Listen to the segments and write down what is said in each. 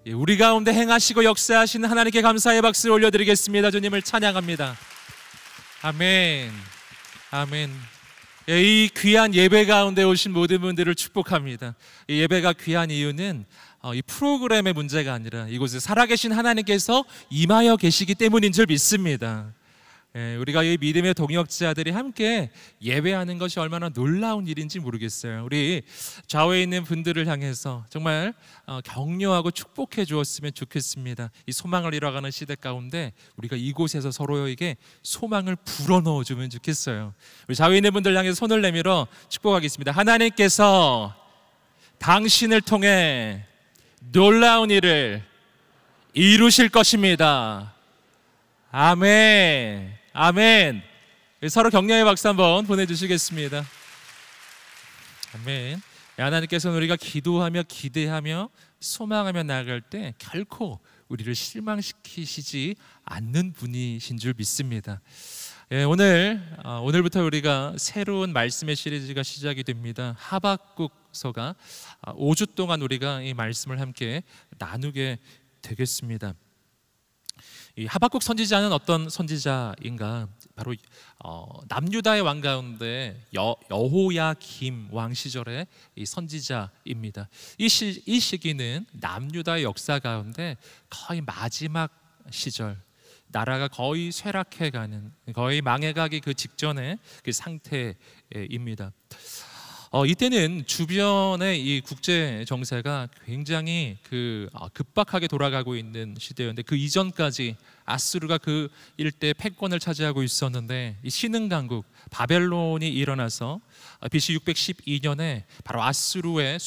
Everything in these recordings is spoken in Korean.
우리 가운데 행하시고 역사하시는 하나님께 감사의 박수를 올려드리겠습니다. 주님을 찬양합니다. 아멘. 아멘. 이 귀한 예배 가운데 오신 모든 분들을 축복합니다. 이 예배가 귀한 이유는 이 프로그램의 문제가 아니라 이곳에 살아계신 하나님께서 임하여 계시기 때문인 줄 믿습니다. 우리가 이 믿음의 동역자들이 함께 예배하는 것이 얼마나 놀라운 일인지 모르겠어요. 우리 좌우에 있는 분들을 향해서 정말 격려하고 축복해 주었으면 좋겠습니다. 이 소망을 잃어가는 시대 가운데 우리가 이곳에서 서로에게 소망을 불어넣어 주면 좋겠어요. 우리 좌우에 있는 분들 향해서 손을 내밀어 축복하겠습니다. 하나님께서 당신을 통해 놀라운 일을 이루실 것입니다. 아멘. 아멘. 서로 격려의 박수 한번 보내주시겠습니다. 아멘. 하나님께서는 우리가 기도하며 기대하며 소망하며 나아갈 때 결코 우리를 실망시키시지 않는 분이신 줄 믿습니다. 오늘부터 우리가 새로운 말씀의 시리즈가 시작이 됩니다. 하박국서가 5주 동안 우리가 이 말씀을 함께 나누게 되겠습니다. 이 하박국 선지자는 어떤 선지자인가? 바로 남유다의 왕 가운데 여호야김 왕 시절의 이 선지자입니다. 이 시기는 남유다의 역사 가운데 거의 마지막 시절, 나라가 거의 쇠락해가는, 거의 망해가기 그 직전의 그 상태입니다. 이때는 주변의 이 국제 정세가 굉장히 급박하게 돌아가고 있는 시대였는데, 그 이전까지 아수르가 그 일대 패권을 차지하고 있었는데, 이 신흥강국 바벨론이 일어나서 BC 612년에 바로 아수르의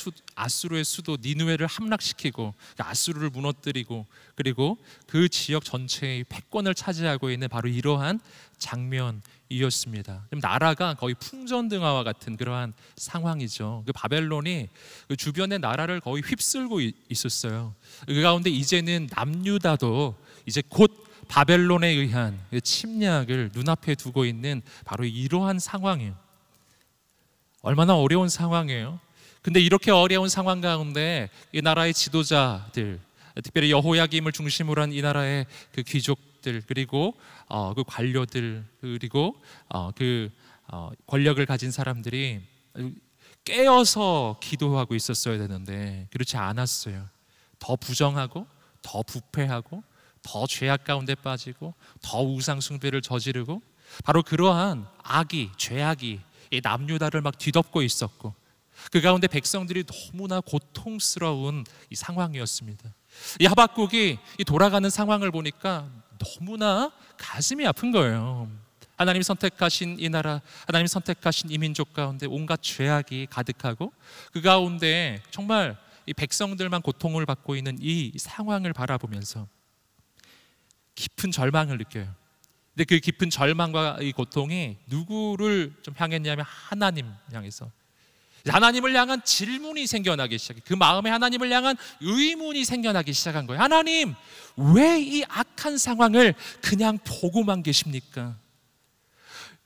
수도 니느웨를 함락시키고 아수르를 무너뜨리고, 그리고 그 지역 전체의 패권을 차지하고 있는 바로 이러한 장면이었습니다. 나라가 거의 풍전등화와 같은 그러한 상황이죠. 그 바벨론이 그 주변의 나라를 거의 휩쓸고 있었어요. 그 가운데 이제는 남유다도 이제 곧 바벨론에 의한 침략을 눈앞에 두고 있는 바로 이러한 상황이에요. 얼마나 어려운 상황이에요. 근데 이렇게 어려운 상황 가운데 이 나라의 지도자들, 특별히 여호야김을 중심으로 한 이 나라의 그 귀족들, 그리고 그 관료들, 그리고 권력을 가진 사람들이 깨어서 기도하고 있었어야 되는데 그렇지 않았어요. 더 부정하고 더 부패하고 더 죄악 가운데 빠지고 더 우상 숭배를 저지르고, 바로 그러한 죄악이 이 남유다를 막 뒤덮고 있었고, 그 가운데 백성들이 너무나 고통스러운 이 상황이었습니다. 이 하박국이 이 돌아가는 상황을 보니까 너무나 가슴이 아픈 거예요. 하나님이 선택하신 이 나라, 하나님이 선택하신 이 민족 가운데 온갖 죄악이 가득하고, 그 가운데 정말 이 백성들만 고통을 받고 있는 이 상황을 바라보면서 깊은 절망을 느껴요. 근데 그 깊은 절망과 이 고통이 누구를 좀 향했냐면 하나님 향해서, 하나님을 향한 질문이 생겨나기 시작해요. 그 마음에 하나님을 향한 의문이 생겨나기 시작한 거예요. 하나님, 왜 이 악한 상황을 그냥 보고만 계십니까?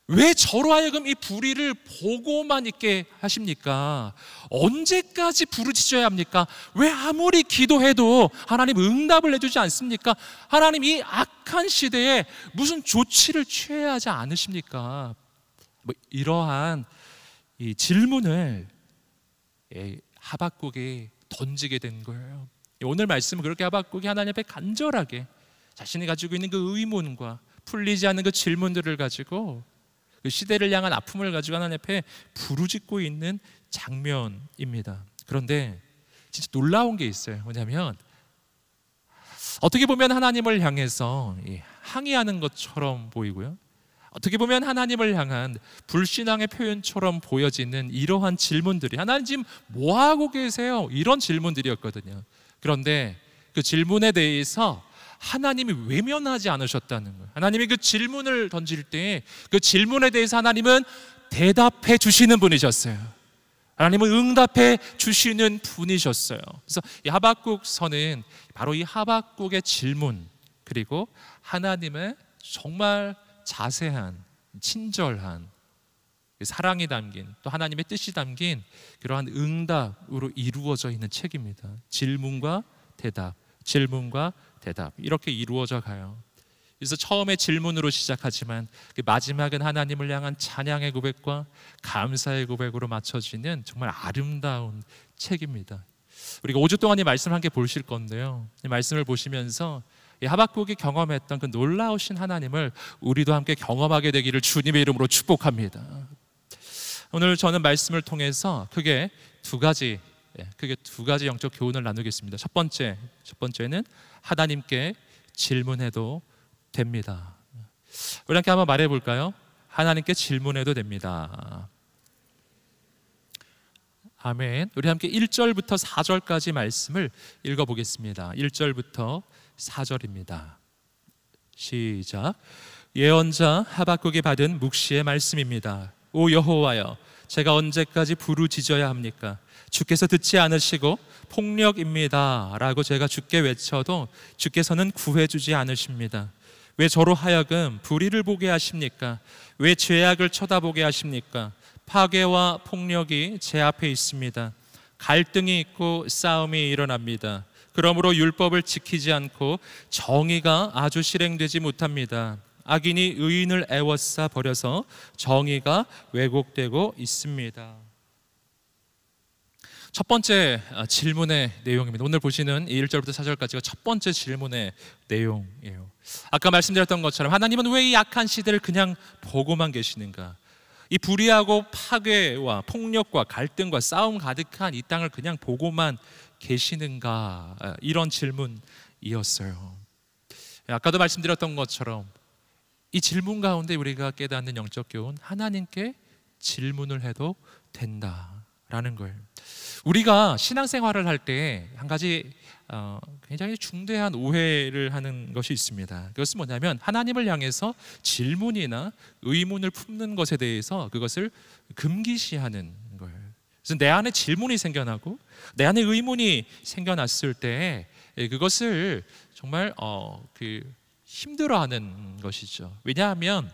왜 저로 하여금 이 불의를 보고만 있게 하십니까? 언제까지 부르짖어야 합니까? 왜 아무리 기도해도 하나님 응답을 해주지 않습니까? 하나님, 이 악한 시대에 무슨 조치를 취해야 하지 않으십니까? 이러한 이 질문을 하박국이 던지게 된 거예요. 오늘 말씀은 그렇게 하박국이 하나님 앞에 간절하게 자신이 가지고 있는 그 의문과 풀리지 않는 그 질문들을 가지고, 그 시대를 향한 아픔을 가지고 하나님 앞에 부르짖고 있는 장면입니다. 그런데 진짜 놀라운 게 있어요. 뭐냐면 어떻게 보면 하나님을 향해서 항의하는 것처럼 보이고요, 어떻게 보면 하나님을 향한 불신앙의 표현처럼 보여지는 이러한 질문들이, 하나님 지금 뭐하고 계세요? 이런 질문들이었거든요. 그런데 그 질문에 대해서 하나님이 외면하지 않으셨다는 거예요. 하나님이 그 질문을 던질 때 그 질문에 대해서 하나님은 대답해 주시는 분이셨어요. 하나님은 응답해 주시는 분이셨어요. 그래서 이 하박국서는 바로 이 하박국의 질문, 그리고 하나님의 정말 자세한, 친절한 사랑이 담긴, 또 하나님의 뜻이 담긴 그러한 응답으로 이루어져 있는 책입니다. 질문과 대답, 질문과 대답 이렇게 이루어져 가요. 그래서 처음에 질문으로 시작하지만 마지막은 하나님을 향한 찬양의 고백과 감사의 고백으로 맞춰지는 정말 아름다운 책입니다. 우리가 5주 동안 이 말씀을 함께 보실 건데요, 이 말씀을 보시면서 이 하박국이 경험했던 그 놀라우신 하나님을 우리도 함께 경험하게 되기를 주님의 이름으로 축복합니다. 오늘 저는 말씀을 통해서 크게 두 가지 영적 교훈을 나누겠습니다. 첫 번째는 하나님께 질문해도 됩니다. 우리 함께 한번 말해 볼까요? 하나님께 질문해도 됩니다. 아멘. 우리 함께 1절부터 4절까지 말씀을 읽어보겠습니다. 1절부터 4절입니다. 시작. 예언자 하박국이 받은 묵시의 말씀입니다. 오 여호와여, 제가 언제까지 부르짖어야 합니까? 주께서 듣지 않으시고 폭력입니다 라고 제가 주께 외쳐도 주께서는 구해주지 않으십니다. 왜 저로 하여금 불의를 보게 하십니까? 왜 죄악을 쳐다보게 하십니까? 파괴와 폭력이 제 앞에 있습니다. 갈등이 있고 싸움이 일어납니다. 그러므로 율법을 지키지 않고 정의가 아주 실행되지 못합니다. 악인이 의인을 애워싸 버려서 정의가 왜곡되고 있습니다. 첫 번째 질문의 내용입니다. 오늘 보시는 1절부터 4절까지가 첫 번째 질문의 내용이에요. 아까 말씀드렸던 것처럼 하나님은 왜 이 악한 시대를 그냥 보고만 계시는가? 이 불의하고 파괴와 폭력과 갈등과 싸움 가득한 이 땅을 그냥 보고만 계시는가? 이런 질문이었어요. 아까도 말씀드렸던 것처럼 이 질문 가운데 우리가 깨닫는 영적 교훈, 하나님께 질문을 해도 된다라는 거예요. 우리가 신앙생활을 할 때 한 가지 굉장히 중대한 오해를 하는 것이 있습니다. 그것은 뭐냐면 하나님을 향해서 질문이나 의문을 품는 것에 대해서 그것을 금기시하는 거예요. 그래서 내 안에 질문이 생겨나고 내 안에 의문이 생겨났을 때 그것을 정말 힘들어하는 것이죠. 왜냐하면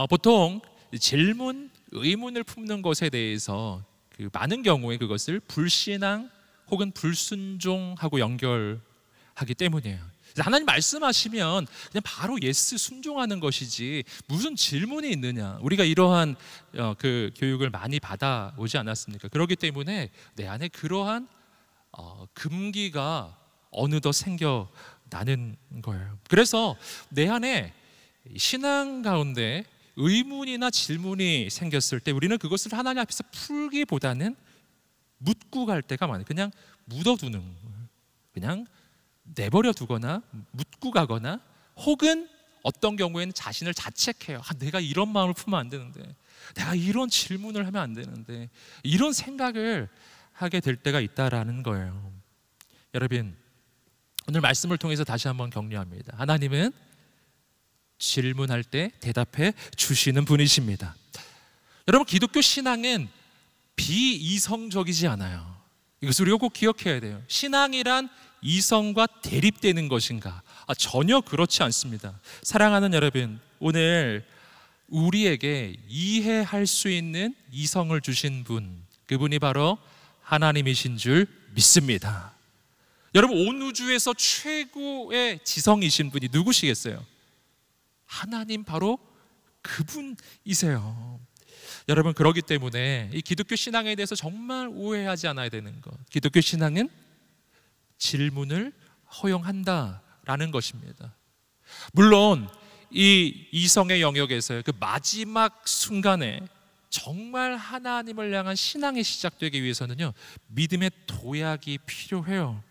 보통 질문, 의문을 품는 것에 대해서 많은 경우에 그것을 불신앙 혹은 불순종하고 연결하기 때문이에요. 하나님 말씀하시면 그냥 바로 예스 순종하는 것이지 무슨 질문이 있느냐. 우리가 이러한 교육을 많이 받아오지 않았습니까? 그렇기 때문에 내 안에 그러한 금기가 어느덧 생겨나는 거예요. 그래서 내 안에 신앙 가운데 의문이나 질문이 생겼을 때 우리는 그것을 하나님 앞에서 풀기보다는 묻고 갈 때가 많아요. 그냥 묻어두는 거예요. 그냥 내버려 두거나 묻고 가거나 혹은 어떤 경우에는 자신을 자책해요. 내가 이런 마음을 품으면 안 되는데, 내가 이런 질문을 하면 안 되는데, 이런 생각을 하게 될 때가 있다라는 거예요. 여러분, 오늘 말씀을 통해서 다시 한번 격려합니다. 하나님은 질문할 때 대답해 주시는 분이십니다. 여러분, 기독교 신앙은 비이성적이지 않아요. 이것을 우리가 꼭 기억해야 돼요. 신앙이란 이성과 대립되는 것인가? 전혀 그렇지 않습니다. 사랑하는 여러분, 오늘 우리에게 이해할 수 있는 이성을 주신 분, 그분이 바로 하나님이신 줄 믿습니다. 여러분, 온 우주에서 최고의 지성이신 분이 누구시겠어요? 하나님, 바로 그분이세요. 여러분, 그렇기 때문에 이 기독교 신앙에 대해서 정말 오해하지 않아야 되는 것, 기독교 신앙은 질문을 허용한다라는 것입니다. 물론 이 이성의 영역에서 그 마지막 순간에 정말 하나님을 향한 신앙이 시작되기 위해서는요, 믿음의 도약이 필요해요.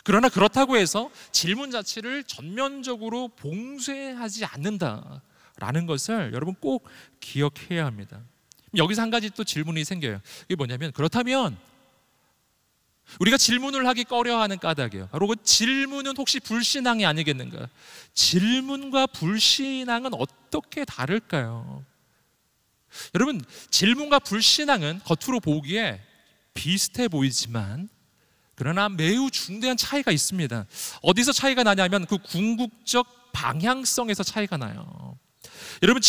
그러나 그렇다고 해서 질문 자체를 전면적으로 봉쇄하지 않는다라는 것을 여러분 꼭 기억해야 합니다. 여기서 한 가지 또 질문이 생겨요. 이게 뭐냐면, 그렇다면 우리가 질문을 하기 꺼려하는 까닭이에요. 바로 그 질문은 혹시 불신앙이 아니겠는가? 질문과 불신앙은 어떻게 다를까요? 여러분, 질문과 불신앙은 겉으로 보기에 비슷해 보이지만 그러나 매우 중대한 차이가 있습니다. 어디서 차이가 나냐면 그 궁극적 방향성에서 차이가 나요. 여러분,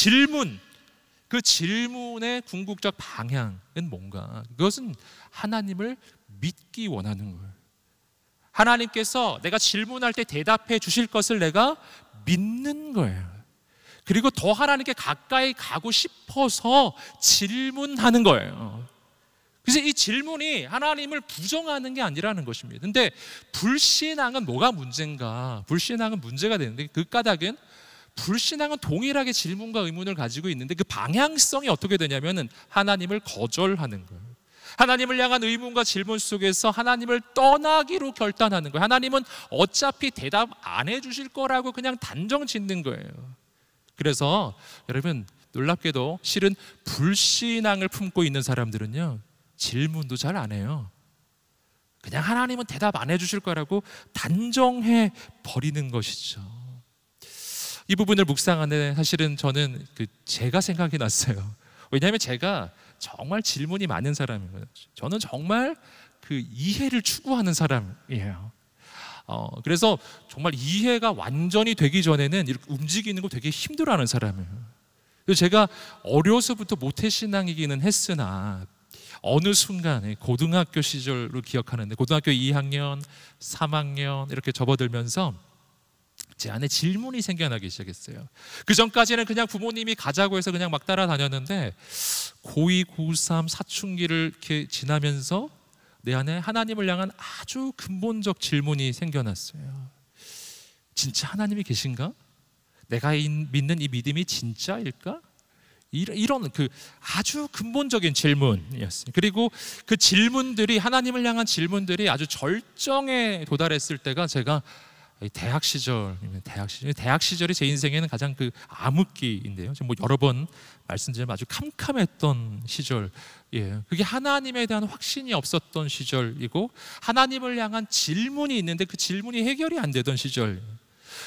그 질문의 궁극적 방향은 뭔가? 그것은 하나님을 믿기 원하는 거예요. 하나님께서 내가 질문할 때 대답해 주실 것을 내가 믿는 거예요. 그리고 더 하나님께 가까이 가고 싶어서 질문하는 거예요. 그래서 이 질문이 하나님을 부정하는 게 아니라는 것입니다. 근데 불신앙은 뭐가 문제인가? 불신앙은 문제가 되는데 그 까닭은 불신앙은 동일하게 질문과 의문을 가지고 있는데 그 방향성이 어떻게 되냐면은 하나님을 거절하는 거예요. 하나님을 향한 의문과 질문 속에서 하나님을 떠나기로 결단하는 거예요. 하나님은 어차피 대답 안 해주실 거라고 그냥 단정 짓는 거예요. 그래서 여러분 놀랍게도 실은 불신앙을 품고 있는 사람들은요 질문도 잘 안 해요. 그냥 하나님은 대답 안 해주실 거라고 단정해 버리는 것이죠. 이 부분을 묵상하는데 사실은 저는 제가 생각이 났어요. 왜냐하면 제가 정말 질문이 많은 사람이에요. 저는 정말 이해를 추구하는 사람이에요. 그래서 정말 이해가 완전히 되기 전에는 이렇게 움직이는 거 되게 힘들어하는 사람이에요. 그래서 제가 어려서부터 모태신앙이기는 했으나 어느 순간에 고등학교 시절로 기억하는데 고등학교 2학년, 3학년 이렇게 접어들면서 제 안에 질문이 생겨나기 시작했어요. 그 전까지는 그냥 부모님이 가자고 해서 그냥 막 따라다녔는데 고2, 고3 사춘기를 이렇게 지나면서 내 안에 하나님을 향한 아주 근본적 질문이 생겨났어요. 진짜 하나님이 계신가? 내가 믿는 이 믿음이 진짜일까? 이런 아주 근본적인 질문이었어요. 그리고 그 질문들이 하나님을 향한 질문들이 아주 절정에 도달했을 때가 제가 대학 시절이 제 인생에는 가장 암흑기인데요. 뭐 여러 번 말씀드리면 아주 캄캄했던 시절이에요. 그게 하나님에 대한 확신이 없었던 시절이고 하나님을 향한 질문이 있는데 그 질문이 해결이 안 되던 시절.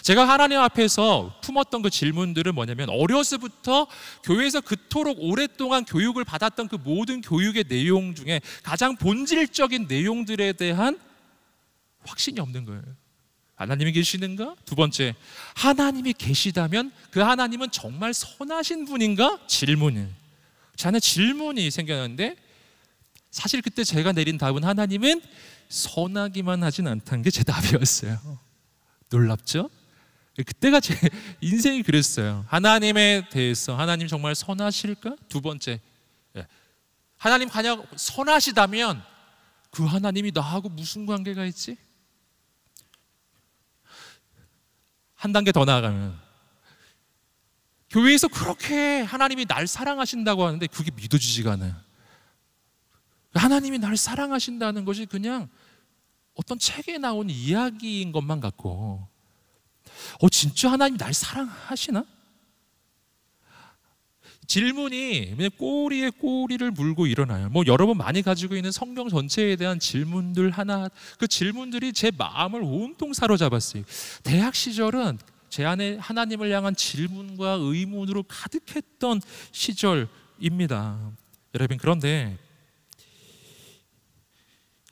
제가 하나님 앞에서 품었던 그 질문들은 뭐냐면 어려서부터 교회에서 그토록 오랫동안 교육을 받았던 그 모든 교육의 내용 중에 가장 본질적인 내용들에 대한 확신이 없는 거예요. 하나님이 계시는가? 두 번째, 하나님이 계시다면 그 하나님은 정말 선하신 분인가? 질문이에요. 제 안에 질문이 생겼는데 사실 그때 제가 내린 답은 하나님은 선하기만 하진 않다는 게 제 답이었어요. 놀랍죠? 그때가 제 인생이 그랬어요. 하나님에 대해서 하나님 정말 선하실까? 두 번째, 하나님 만약 선하시다면 그 하나님이 나하고 무슨 관계가 있지? 한 단계 더 나아가면 교회에서 그렇게 하나님이 날 사랑하신다고 하는데 그게 믿어지지가 않아요. 하나님이 날 사랑하신다는 것이 그냥 어떤 책에 나온 이야기인 것만 같고 진짜 하나님이 날 사랑하시나? 질문이 그냥 꼬리에 꼬리를 물고 일어나요. 뭐 여러분 많이 가지고 있는 성경 전체에 대한 질문들 하나, 그 질문들이 제 마음을 온통 사로잡았어요. 대학 시절은 제 안에 하나님을 향한 질문과 의문으로 가득했던 시절입니다. 여러분, 그런데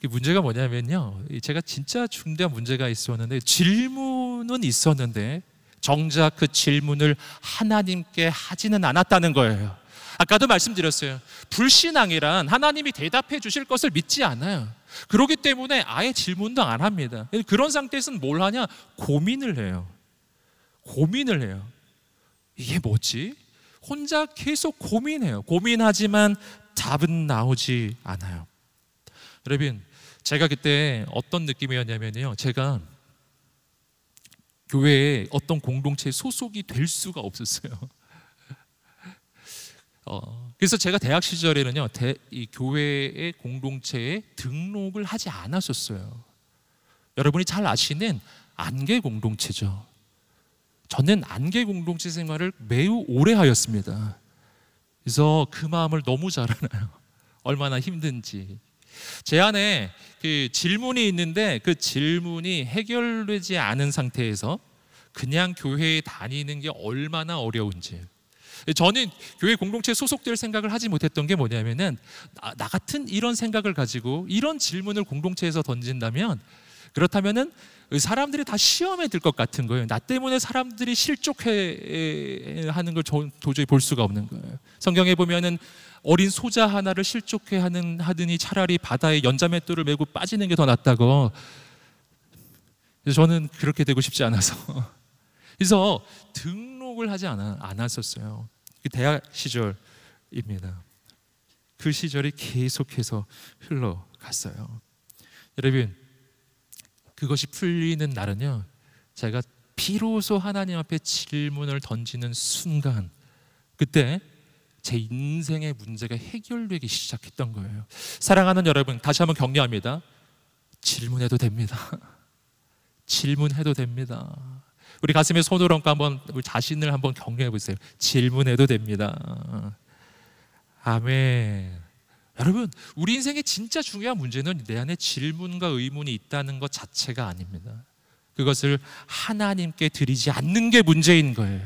문제가 뭐냐면요, 제가 진짜 중대한 문제가 있었는데 질문은 있었는데 정작 그 질문을 하나님께 하지는 않았다는 거예요. 아까도 말씀드렸어요. 불신앙이란 하나님이 대답해 주실 것을 믿지 않아요. 그렇기 때문에 아예 질문도 안 합니다. 그런 상태에서는 뭘 하냐? 고민을 해요. 이게 뭐지? 혼자 계속 고민해요. 고민하지만 답은 나오지 않아요. 여러분, 제가 그때 어떤 느낌이었냐면요, 제가 교회에 어떤 공동체에 소속이 될 수가 없었어요. 그래서 제가 대학 시절에는요, 이 교회의 공동체에 등록을 하지 않았었어요. 여러분이 잘 아시는 안개 공동체죠. 저는 안개 공동체 생활을 매우 오래 하였습니다. 그래서 그 마음을 너무 잘 알아요. 얼마나 힘든지. 제 안에 질문이 있는데 그 질문이 해결되지 않은 상태에서 그냥 교회에 다니는 게 얼마나 어려운지. 저는 교회 공동체에 소속될 생각을 하지 못했던 게 뭐냐면은 나 같은 이런 생각을 가지고 이런 질문을 공동체에서 던진다면, 그렇다면은 사람들이 다 시험에 들 것 같은 거예요. 나 때문에 사람들이 실족해 하는 걸 도저히 볼 수가 없는 거예요. 성경에 보면은 어린 소자 하나를 실족해 하더니 차라리 바다에 연자맷돌을 메고 빠지는 게 더 낫다고 그래서 저는 그렇게 되고 싶지 않아서 그래서 등록을 하지 않았었어요. 그 대학 시절입니다. 그 시절이 계속해서 흘러갔어요. 여러분, 그것이 풀리는 날은요, 제가 비로소 하나님 앞에 질문을 던지는 순간, 그때 제 인생의 문제가 해결되기 시작했던 거예요. 사랑하는 여러분, 다시 한번 격려합니다. 질문해도 됩니다. 질문해도 됩니다. 우리 가슴에 손을 얹고 한번 우리 자신을 한번 격려해 보세요. 질문해도 됩니다. 아멘. 여러분, 우리 인생의 진짜 중요한 문제는 내 안에 질문과 의문이 있다는 것 자체가 아닙니다. 그것을 하나님께 드리지 않는 게 문제인 거예요.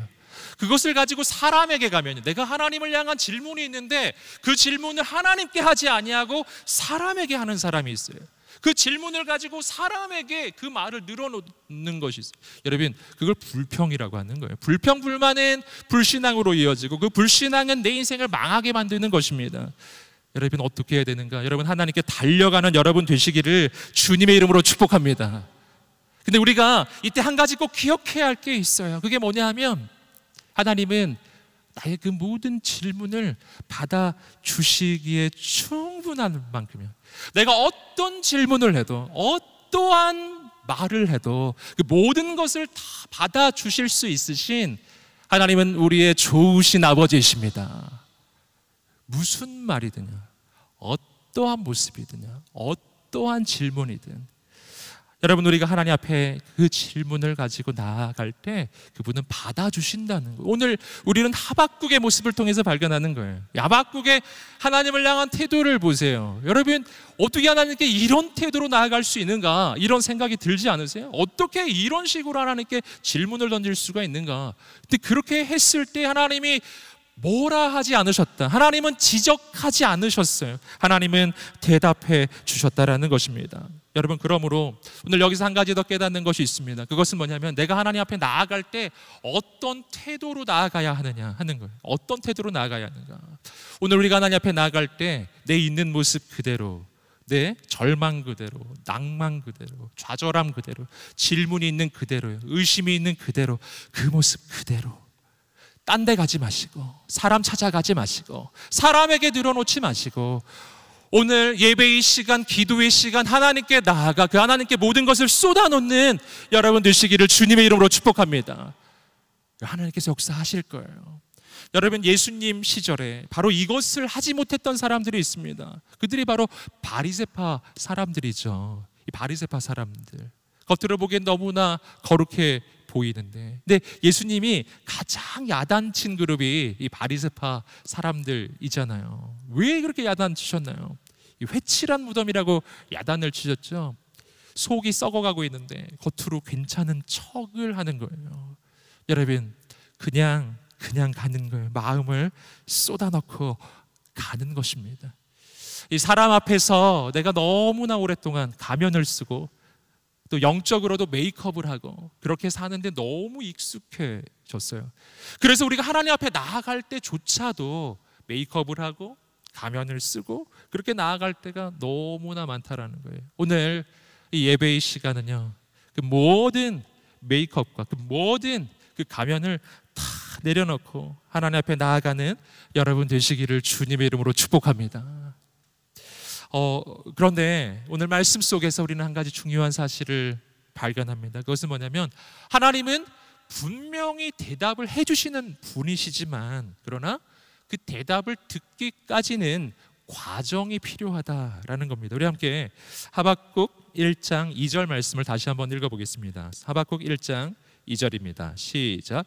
그것을 가지고 사람에게 가면, 내가 하나님을 향한 질문이 있는데 그 질문을 하나님께 하지 아니하고 사람에게 하는 사람이 있어요. 그 질문을 가지고 사람에게 그 말을 늘어놓는 것이 있어요. 여러분, 그걸 불평이라고 하는 거예요. 불평, 불만은 불신앙으로 이어지고 그 불신앙은 내 인생을 망하게 만드는 것입니다. 여러분, 어떻게 해야 되는가? 여러분, 하나님께 달려가는 여러분 되시기를 주님의 이름으로 축복합니다. 근데 우리가 이때 한 가지 꼭 기억해야 할 게 있어요. 그게 뭐냐 하면, 하나님은 나의 그 모든 질문을 받아주시기에 충분한 만큼이요, 내가 어떤 질문을 해도, 어떠한 말을 해도 그 모든 것을 다 받아주실 수 있으신 하나님은 우리의 좋으신 아버지이십니다. 무슨 말이드냐, 어떠한 모습이드냐, 어떠한 질문이든, 여러분, 우리가 하나님 앞에 그 질문을 가지고 나아갈 때 그분은 받아주신다는 거예요. 오늘 우리는 하박국의 모습을 통해서 발견하는 거예요. 하박국의 하나님을 향한 태도를 보세요. 여러분, 어떻게 하나님께 이런 태도로 나아갈 수 있는가, 이런 생각이 들지 않으세요? 어떻게 이런 식으로 하나님께 질문을 던질 수가 있는가? 근데 그렇게 했을 때 하나님이 뭐라 하지 않으셨다. 하나님은 지적하지 않으셨어요. 하나님은 대답해 주셨다라는 것입니다. 여러분, 그러므로 오늘 여기서 한 가지 더 깨닫는 것이 있습니다. 그것은 뭐냐면, 내가 하나님 앞에 나아갈 때 어떤 태도로 나아가야 하느냐 하는 거예요. 어떤 태도로 나아가야 하는가. 오늘 우리가 하나님 앞에 나아갈 때 내 있는 모습 그대로, 내 절망 그대로, 낭만 그대로, 좌절함 그대로, 질문이 있는 그대로요, 의심이 있는 그대로, 그 모습 그대로, 딴 데 가지 마시고, 사람 찾아가지 마시고, 사람에게 늘어놓지 마시고, 오늘 예배의 시간, 기도의 시간, 하나님께 나아가 그 하나님께 모든 것을 쏟아놓는 여러분 되시기를 주님의 이름으로 축복합니다. 하나님께서 역사하실 거예요. 여러분, 예수님 시절에 바로 이것을 하지 못했던 사람들이 있습니다. 그들이 바로 바리새파 사람들이죠. 이 바리새파 사람들, 겉으로 보기엔 너무나 거룩해 보이는데, 근데 예수님이 가장 야단친 그룹이 이 바리새파 사람들이잖아요. 왜 그렇게 야단치셨나요? 이 회칠한 무덤이라고 야단을 치셨죠. 속이 썩어가고 있는데 겉으로 괜찮은 척을 하는 거예요. 여러분, 그냥 가는 거예요. 마음을 쏟아넣고 가는 것입니다. 이 사람 앞에서 내가 너무나 오랫동안 가면을 쓰고 또 영적으로도 메이크업을 하고 그렇게 사는데 너무 익숙해졌어요. 그래서 우리가 하나님 앞에 나아갈 때조차도 메이크업을 하고 가면을 쓰고 그렇게 나아갈 때가 너무나 많다라는 거예요. 오늘 이 예배의 시간은요, 그 모든 메이크업과 그 모든 그 가면을 다 내려놓고 하나님 앞에 나아가는 여러분 되시기를 주님의 이름으로 축복합니다. 그런데 오늘 말씀 속에서 우리는 한 가지 중요한 사실을 발견합니다. 그것은 뭐냐면, 하나님은 분명히 대답을 해주시는 분이시지만, 그러나 그 대답을 듣기까지는 과정이 필요하다라는 겁니다. 우리 함께 하박국 1장 2절 말씀을 다시 한번 읽어보겠습니다. 하박국 1장 2절입니다. 시작.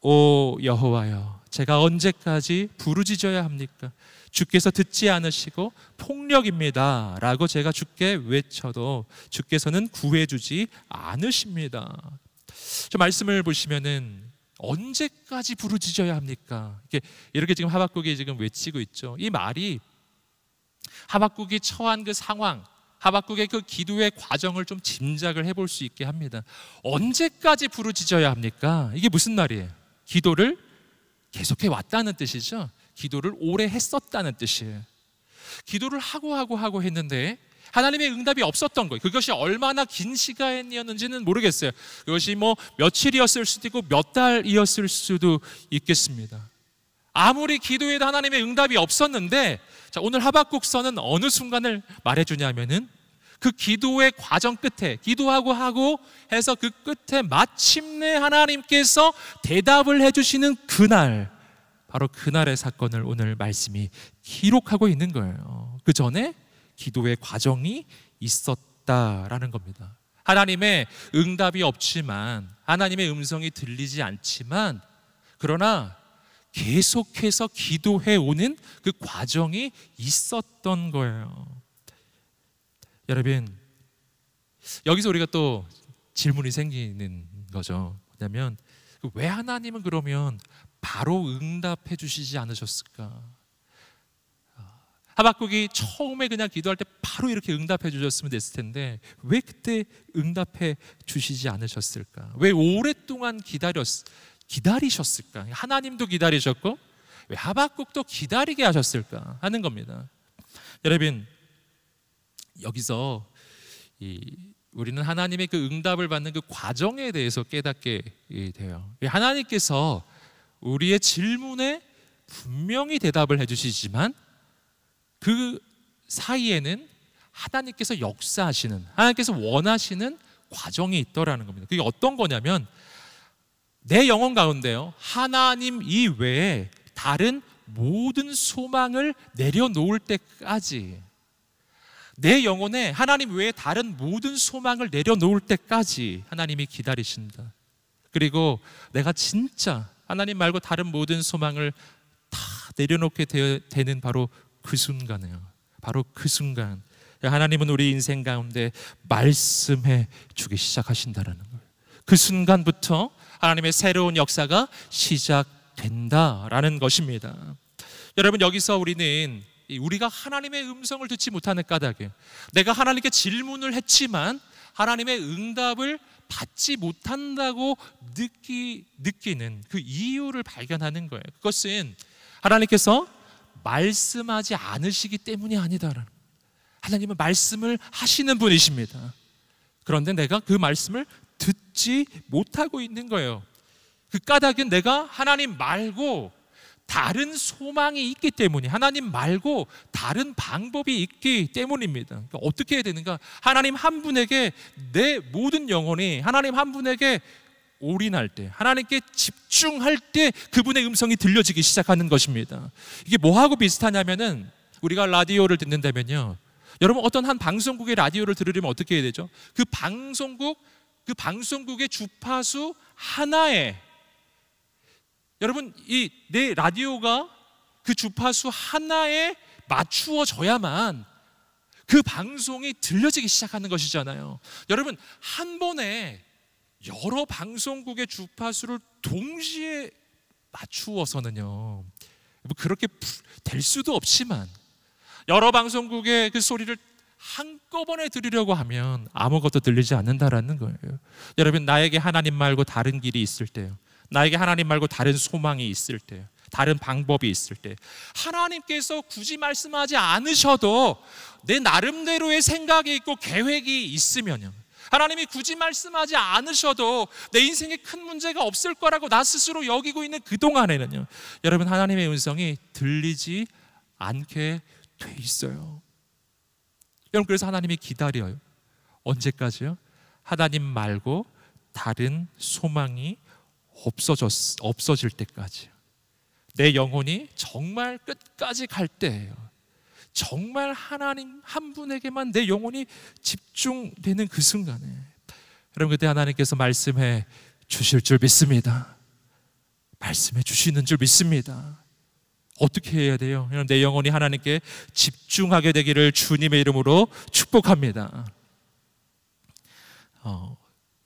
오 여호와여, 제가 언제까지 부르짖어야 합니까? 주께서 듣지 않으시고 폭력입니다 라고 제가 주께 외쳐도 주께서는 구해주지 않으십니다. 저 말씀을 보시면은 언제까지 부르짖어야 합니까? 이렇게 지금 하박국이 지금 외치고 있죠. 이 말이 하박국이 처한 그 상황, 하박국의 그 기도의 과정을 좀 짐작을 해볼 수 있게 합니다. 언제까지 부르짖어야 합니까? 이게 무슨 말이에요? 기도를 계속해 왔다는 뜻이죠. 기도를 오래 했었다는 뜻이에요. 기도를 하고 했는데 하나님의 응답이 없었던 거예요. 그것이 얼마나 긴 시간이었는지는 모르겠어요. 그것이 뭐 며칠이었을 수도 있고 몇 달이었을 수도 있겠습니다. 아무리 기도해도 하나님의 응답이 없었는데, 자, 오늘 하박국서는 어느 순간을 말해주냐면은 그 기도의 과정 끝에, 기도하고 하고 해서 그 끝에 마침내 하나님께서 대답을 해주시는 그날, 바로 그날의 사건을 오늘 말씀이 기록하고 있는 거예요. 그 전에 기도의 과정이 있었다라는 겁니다. 하나님의 응답이 없지만, 하나님의 음성이 들리지 않지만, 그러나 계속해서 기도해 오는 그 과정이 있었던 거예요. 여러분, 여기서 우리가 또 질문이 생기는 거죠. 뭐냐면, 왜 하나님은 그러면 바로 응답해 주시지 않으셨을까? 하박국이 처음에 그냥 기도할 때 바로 이렇게 응답해 주셨으면 됐을 텐데 왜 그때 응답해 주시지 않으셨을까? 왜 오랫동안 기다리셨을까? 하나님도 기다리셨고 왜 하박국도 기다리게 하셨을까 하는 겁니다. 여러분, 여기서 우리는 하나님의 그 응답을 받는 그 과정에 대해서 깨닫게 돼요. 하나님께서 우리의 질문에 분명히 대답을 해주시지만 그 사이에는 하나님께서 역사하시는, 하나님께서 원하시는 과정이 있더라는 겁니다. 그게 어떤 거냐면 내 영혼 가운데요, 하나님 이외에 다른 모든 소망을 내려놓을 때까지, 내 영혼에 하나님 외에 다른 모든 소망을 내려놓을 때까지 하나님이 기다리신다. 그리고 내가 진짜 하나님 말고 다른 모든 소망을 다 내려놓게 되는 바로 그 순간이에요. 바로 그 순간 하나님은 우리 인생 가운데 말씀해 주기 시작하신다는 거예요. 그 순간부터 하나님의 새로운 역사가 시작된다라는 것입니다. 여러분, 여기서 우리가 하나님의 음성을 듣지 못하는 까닭에, 내가 하나님께 질문을 했지만 하나님의 응답을 받지 못한다고 느끼는 그 이유를 발견하는 거예요. 그것은 하나님께서 말씀하지 않으시기 때문이 아니다라는, 하나님은 말씀을 하시는 분이십니다. 그런데 내가 그 말씀을 듣지 못하고 있는 거예요. 그 까닭은 내가 하나님 말고 다른 소망이 있기 때문이, 하나님 말고 다른 방법이 있기 때문입니다. 그러니까 어떻게 해야 되는가? 하나님 한 분에게 내 모든 영혼이 하나님 한 분에게 올인할 때, 하나님께 집중할 때 그분의 음성이 들려지기 시작하는 것입니다. 이게 뭐하고 비슷하냐면은 우리가 라디오를 듣는다면요, 여러분 어떤 한 방송국의 라디오를 들으려면 어떻게 해야 되죠? 그 방송국의 주파수 하나에, 여러분 이 내 라디오가 그 주파수 하나에 맞추어져야만 그 방송이 들려지기 시작하는 것이잖아요. 여러분, 한 번에 여러 방송국의 주파수를 동시에 맞추어서는요, 그렇게 될 수도 없지만 여러 방송국의 그 소리를 한꺼번에 들으려고 하면 아무것도 들리지 않는다라는 거예요. 여러분, 나에게 하나님 말고 다른 길이 있을 때요, 나에게 하나님 말고 다른 소망이 있을 때요, 다른 방법이 있을 때, 하나님께서 굳이 말씀하지 않으셔도 내 나름대로의 생각이 있고 계획이 있으면요, 하나님이 굳이 말씀하지 않으셔도 내 인생에 큰 문제가 없을 거라고 나 스스로 여기고 있는 그동안에는요, 여러분 하나님의 음성이 들리지 않게 돼 있어요. 여러분, 그래서 하나님이 기다려요. 언제까지요? 하나님 말고 다른 소망이 없어질 때까지. 내 영혼이 정말 끝까지 갈 때예요. 정말 하나님 한 분에게만 내 영혼이 집중되는 그 순간에, 여러분 그때 하나님께서 말씀해 주실 줄 믿습니다. 말씀해 주시는 줄 믿습니다. 어떻게 해야 돼요? 내 영혼이 하나님께 집중하게 되기를 주님의 이름으로 축복합니다.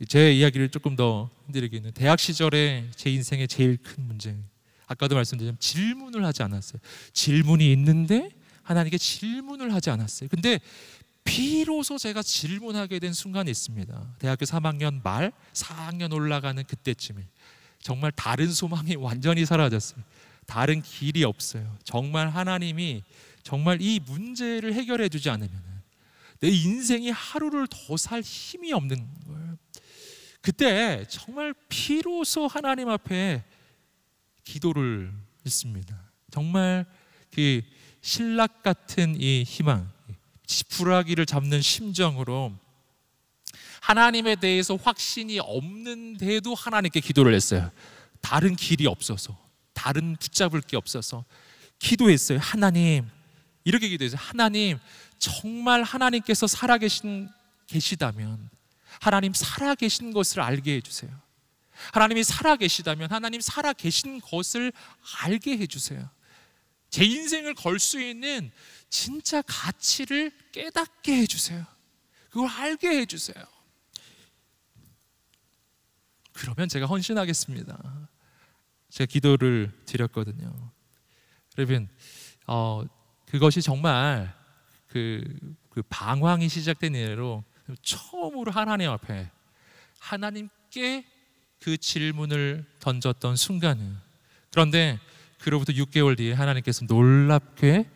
제 이야기를 조금 더 드리기는, 대학 시절에 제 인생의 제일 큰 문제, 아까도 말씀드렸지만 질문을 하지 않았어요. 질문이 있는데 하나님께 질문을 하지 않았어요. 근데 비로소 제가 질문하게 된 순간이 있습니다. 대학교 3학년 말 4학년 올라가는 그때쯤에 정말 다른 소망이 완전히 사라졌어요. 다른 길이 없어요. 정말 하나님이 정말 이 문제를 해결해 주지 않으면 내 인생이 하루를 더 살 힘이 없는 거예요. 그때 정말 비로소 하나님 앞에 기도를 했습니다. 정말 그 신락 같은 이 희망, 지푸라기를 잡는 심정으로 하나님에 대해서 확신이 없는데도 하나님께 기도를 했어요. 다른 길이 없어서, 다른 붙잡을 게 없어서 기도했어요. 하나님, 이렇게 기도했어요. 하나님, 정말 하나님께서 계시다면 하나님 살아계신 것을 알게 해주세요. 하나님이 살아계시다면 하나님 살아계신 것을 알게 해주세요. 제 인생을 걸 수 있는 진짜 가치를 깨닫게 해주세요. 그걸 알게 해주세요. 그러면 제가 헌신하겠습니다. 제가 기도를 드렸거든요. 여러분, 그것이 정말 그 방황이 시작된 이래로 처음으로 하나님 앞에 하나님께 그 질문을 던졌던 순간은, 그런데 그로부터 6개월 뒤에 하나님께서 놀랍게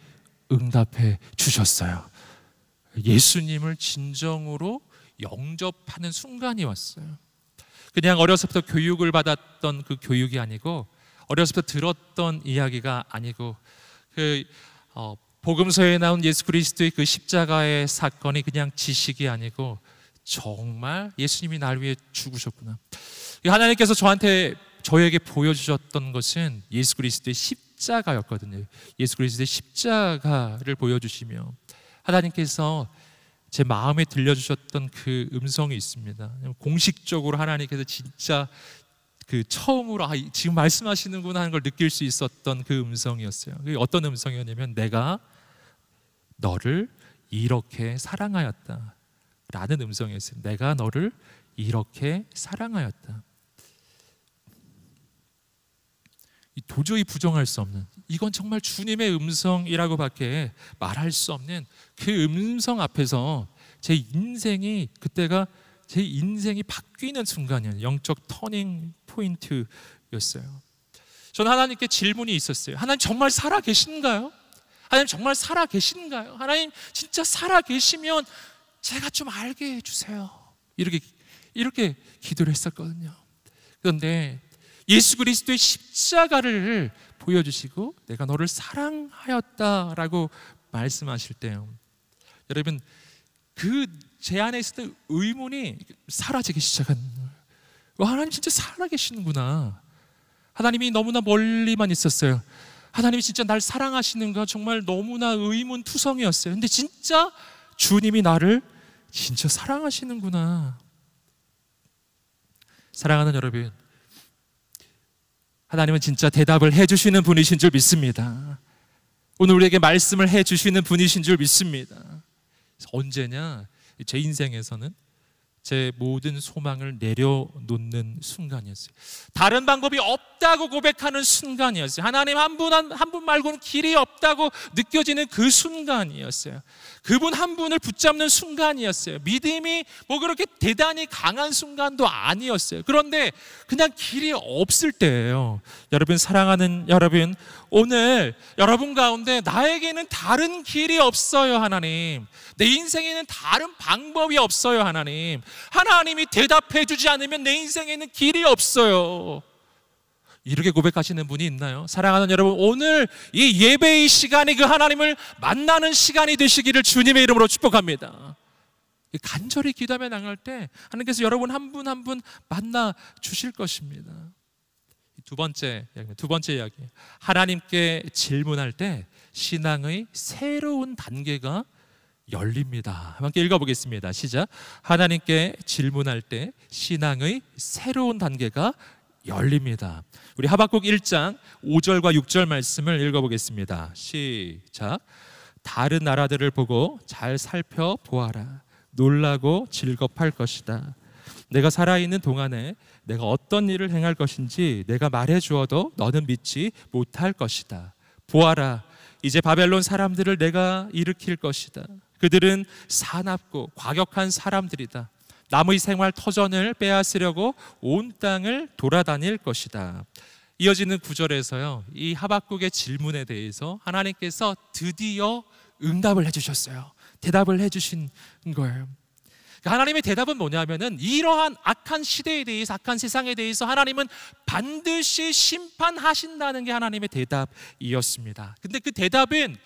응답해 주셨어요. 예수님을 진정으로 영접하는 순간이 왔어요. 그냥 어려서부터 교육을 받았던 그 교육이 아니고, 어려서부터 들었던 이야기가 아니고, 복음서에 나온 예수 그리스도의 그 십자가의 사건이 그냥 지식이 아니고 정말 예수님이 날 위해 죽으셨구나. 하나님께서 저에게 보여주셨던 것은 예수 그리스도의 십자가였거든요. 예수 그리스도의 십자가를 보여주시며 하나님께서 제 마음에 들려주셨던 그 음성이 있습니다. 공식적으로 하나님께서 진짜 그 처음으로 지금 말씀하시는구나 하는 걸 느낄 수 있었던 그 음성이었어요. 그게 어떤 음성이었냐면, 내가 너를 이렇게 사랑하였다 라는 음성이었어요. 내가 너를 이렇게 사랑하였다. 도저히 부정할 수 없는, 이건 정말 주님의 음성이라고밖에 말할 수 없는 그 음성 앞에서 그때가 제 인생이 바뀌는 순간이에요. 영적 터닝 포인트였어요. 저는 하나님께 질문이 있었어요. 하나님 정말 살아 계신가요? 하나님 정말 살아 계신가요? 하나님 진짜 살아 계시면 제가 좀 알게 해주세요. 이렇게 기도를 했었거든요. 그런데 예수 그리스도의 십자가를 보여주시고 내가 너를 사랑하였다라고 말씀하실 때요, 여러분, 제 안에 있었던 의문이 사라지기 시작한 거예요. 하나님 진짜 살아계시는구나. 하나님이 너무나 멀리만 있었어요. 하나님이 진짜 날 사랑하시는가 정말 너무나 의문투성이었어요. 근데 진짜 주님이 나를 진짜 사랑하시는구나. 사랑하는 여러분, 하나님은 진짜 대답을 해주시는 분이신 줄 믿습니다. 오늘 우리에게 말씀을 해주시는 분이신 줄 믿습니다. 언제냐? 제 인생에서는 제 모든 소망을 내려놓는 순간이었어요. 다른 방법이 없다고 고백하는 순간이었어요. 하나님 한 분 말고는 길이 없다고 느껴지는 그 순간이었어요. 그분 한 분을 붙잡는 순간이었어요. 믿음이 그렇게 대단히 강한 순간도 아니었어요. 그런데 그냥 길이 없을 때예요. 여러분, 사랑하는 여러분, 오늘 여러분 가운데 나에게는 다른 길이 없어요. 하나님, 내 인생에는 다른 방법이 없어요. 하나님, 하나님이 대답해 주지 않으면 내 인생에는 길이 없어요. 이렇게 고백하시는 분이 있나요? 사랑하는 여러분, 오늘 이 예배의 시간이 그 하나님을 만나는 시간이 되시기를 주님의 이름으로 축복합니다. 간절히 기도하며 나갈 때 하나님께서 여러분 한 분 한 분 만나 주실 것입니다. 두 번째 이야기, 하나님께 질문할 때 신앙의 새로운 단계가 열립니다. 함께 읽어보겠습니다. 시작. 하나님께 질문할 때 신앙의 새로운 단계가 열립니다. 우리 하박국 1장 5절과 6절 말씀을 읽어보겠습니다. 시작. 다른 나라들을 보고 잘 살펴보아라. 놀라고 즐겁할 것이다. 내가 살아있는 동안에 내가 어떤 일을 행할 것인지 내가 말해 주어도 너는 믿지 못할 것이다. 보아라, 이제 바벨론 사람들을 내가 일으킬 것이다. 그들은 사납고 과격한 사람들이다. 남의 생활 터전을 빼앗으려고 온 땅을 돌아다닐 것이다. 이어지는 구절에서요, 이 하박국의 질문에 대해서 하나님께서 드디어 응답을 해주셨어요. 대답을 해주신 거예요. 하나님의 대답은 뭐냐면은 이러한 악한 시대에 대해서, 악한 세상에 대해서 하나님은 반드시 심판하신다는 게 하나님의 대답이었습니다. 근데 그 대답은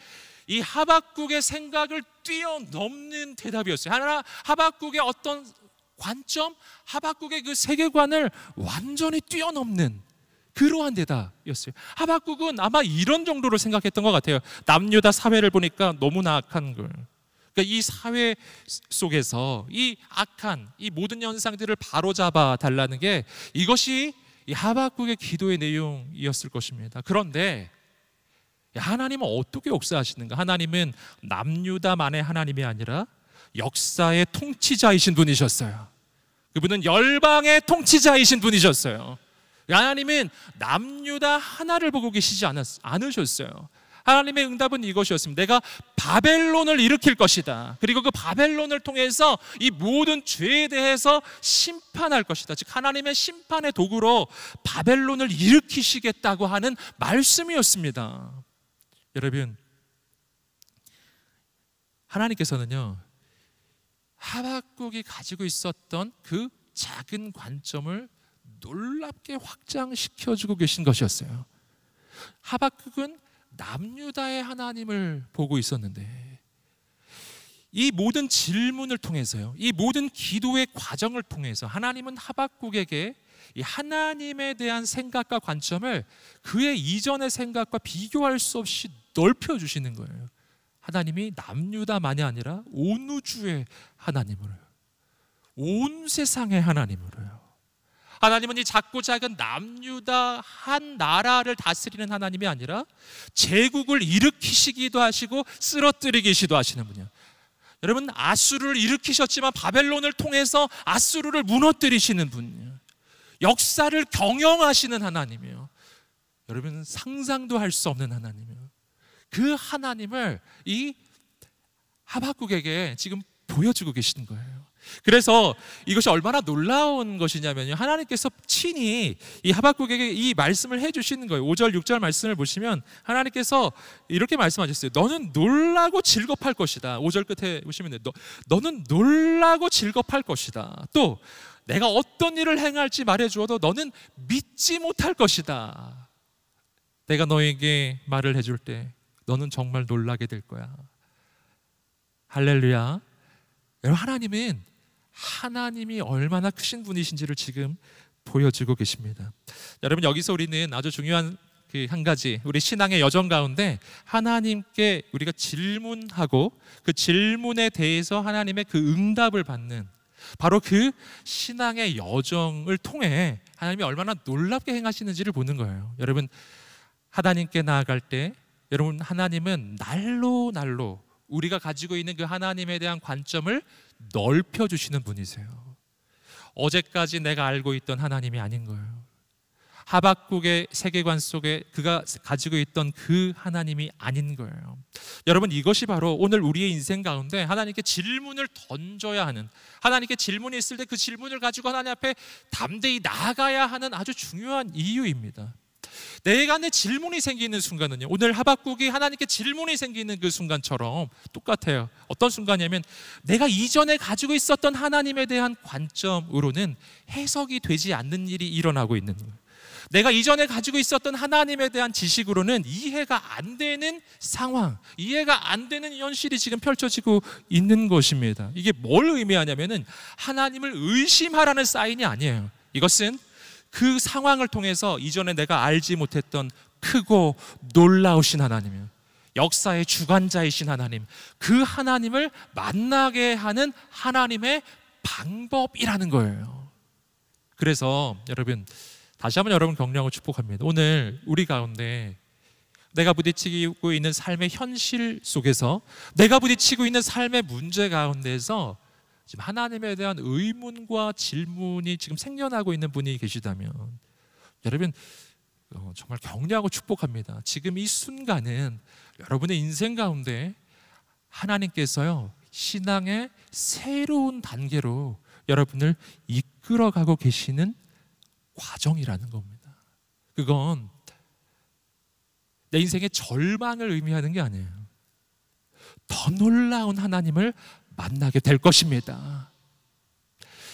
이 하박국의 생각을 뛰어넘는 대답이었어요. 하박국의 어떤 관점, 하박국의 그 세계관을 완전히 뛰어넘는 그러한 대답이었어요. 하박국은 아마 이런 정도로 생각했던 것 같아요. 남유다 사회를 보니까 너무나 악한 걸. 그러니까 이 사회 속에서 이 악한 이 모든 현상들을 바로잡아 달라는 게 이것이 이 하박국의 기도의 내용이었을 것입니다. 그런데 하나님은 어떻게 역사하시는가? 하나님은 남유다만의 하나님이 아니라 역사의 통치자이신 분이셨어요. 그분은 열방의 통치자이신 분이셨어요. 하나님은 남유다 하나를 보고 계시지 않으셨어요. 하나님의 응답은 이것이었습니다. 내가 바벨론을 일으킬 것이다. 그리고 그 바벨론을 통해서 이 모든 죄에 대해서 심판할 것이다. 즉 하나님의 심판의 도구로 바벨론을 일으키시겠다고 하는 말씀이었습니다. 여러분, 하나님께서는요 하박국이 가지고 있었던 그 작은 관점을 놀랍게 확장시켜주고 계신 것이었어요. 하박국은 남유다의 하나님을 보고 있었는데 이 모든 질문을 통해서요, 이 모든 기도의 과정을 통해서 하나님은 하박국에게 이 하나님에 대한 생각과 관점을 그의 이전의 생각과 비교할 수 없이 넓혀주시는 거예요. 하나님이 남유다만이 아니라 온 우주의 하나님으로요, 온 세상의 하나님으로요. 하나님은 이 작고 작은 남유다 한 나라를 다스리는 하나님이 아니라 제국을 일으키시기도 하시고 쓰러뜨리기도 하시는 분이에요. 여러분, 아수르를 일으키셨지만 바벨론을 통해서 아수르를 무너뜨리시는 분이에요. 역사를 경영하시는 하나님이에요. 여러분, 상상도 할 수 없는 하나님이에요. 그 하나님을 이 하박국에게 지금 보여주고 계시는 거예요. 그래서 이것이 얼마나 놀라운 것이냐면요, 하나님께서 친히 이 하박국에게 이 말씀을 해주시는 거예요. 5절 6절 말씀을 보시면 하나님께서 이렇게 말씀하셨어요. 너는 놀라고 즐겁할 것이다. 5절 끝에 보시면 너는 놀라고 즐겁할 것이다. 또 내가 어떤 일을 행할지 말해주어도 너는 믿지 못할 것이다. 내가 너에게 말을 해줄 때 너는 정말 놀라게 될 거야. 할렐루야. 여러분, 하나님은 하나님이 얼마나 크신 분이신지를 지금 보여주고 계십니다. 여러분, 여기서 우리는 아주 중요한 그 한 가지, 우리 신앙의 여정 가운데 하나님께 우리가 질문하고 그 질문에 대해서 하나님의 그 응답을 받는 바로 그 신앙의 여정을 통해 하나님이 얼마나 놀랍게 행하시는지를 보는 거예요. 여러분, 하나님께 나아갈 때 여러분, 하나님은 날로 우리가 가지고 있는 그 하나님에 대한 관점을 넓혀주시는 분이세요. 어제까지 내가 알고 있던 하나님이 아닌 거예요. 하박국의 세계관 속에 그가 가지고 있던 그 하나님이 아닌 거예요. 여러분, 이것이 바로 오늘 우리의 인생 가운데 하나님께 질문을 던져야 하는, 하나님께 질문이 있을 때 그 질문을 가지고 하나님 앞에 담대히 나아가야 하는 아주 중요한 이유입니다. 내 안에 질문이 생기는 순간은요, 오늘 하박국이 하나님께 질문이 생기는 그 순간처럼 똑같아요. 어떤 순간이냐면 내가 이전에 가지고 있었던 하나님에 대한 관점으로는 해석이 되지 않는 일이 일어나고 있는 거예요. 내가 이전에 가지고 있었던 하나님에 대한 지식으로는 이해가 안 되는 상황, 이해가 안 되는 현실이 지금 펼쳐지고 있는 것입니다. 이게 뭘 의미하냐면은 하나님을 의심하라는 사인이 아니에요. 이것은 그 상황을 통해서 이전에 내가 알지 못했던 크고 놀라우신 하나님이에요. 역사의 주관자이신 하나님, 그 하나님을 만나게 하는 하나님의 방법이라는 거예요. 그래서 여러분, 다시 한번 여러분 격려하고 축복합니다. 오늘 우리 가운데 내가 부딪히고 있는 삶의 현실 속에서, 내가 부딪히고 있는 삶의 문제 가운데서 지금 하나님에 대한 의문과 질문이 지금 생겨나고 있는 분이 계시다면 여러분, 정말 격려하고 축복합니다. 지금 이 순간은 여러분의 인생 가운데 하나님께서요, 신앙의 새로운 단계로 여러분을 이끌어가고 계시는 과정이라는 겁니다. 그건 내 인생의 절망을 의미하는 게 아니에요. 더 놀라운 하나님을 만나게 될 것입니다.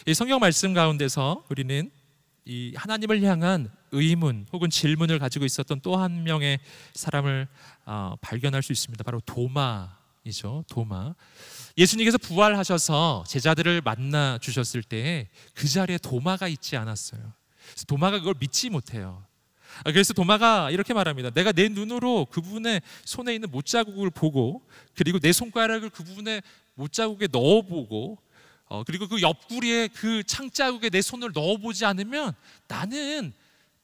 이 성경 말씀 가운데서 우리는 이 하나님을 향한 의문 혹은 질문을 가지고 있었던 또 한 명의 사람을 발견할 수 있습니다. 바로 도마이죠. 도마. 예수님께서 부활하셔서 제자들을 만나 주셨을 때 그 자리에 도마가 있지 않았어요. 그래서 도마가 그걸 믿지 못해요. 그래서 도마가 이렇게 말합니다. 내가 내 눈으로 그분의 손에 있는 못자국을 보고, 그리고 내 손가락을 그분의 못자국에 넣어보고, 그리고 그 옆구리에 그 창자국에 내 손을 넣어보지 않으면 나는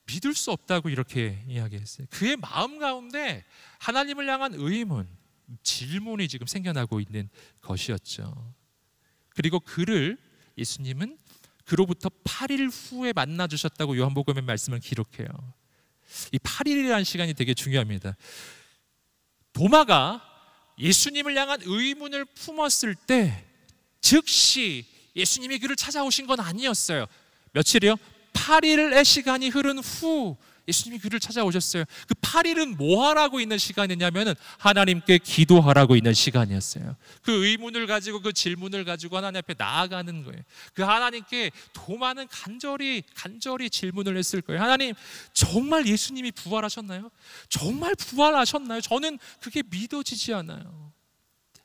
믿을 수 없다고 이렇게 이야기했어요. 그의 마음 가운데 하나님을 향한 의문, 질문이 지금 생겨나고 있는 것이었죠. 그리고 그를 예수님은 그로부터 8일 후에 만나 주셨다고 요한복음의 말씀을 기록해요. 이 8일이라는 시간이 되게 중요합니다. 도마가 예수님을 향한 의문을 품었을 때 즉시 예수님이 그를 찾아오신 건 아니었어요. 며칠이요? 8일의 시간이 흐른 후 예수님이 그를 찾아오셨어요. 그 8일은 뭐 하라고 있는 시간이냐면 하나님께 기도하라고 있는 시간이었어요. 그 의문을 가지고, 그 질문을 가지고 하나님 앞에 나아가는 거예요. 그 하나님께 도마는 간절히 질문을 했을 거예요. 하나님, 정말 예수님이 부활하셨나요? 정말 부활하셨나요? 저는 그게 믿어지지 않아요.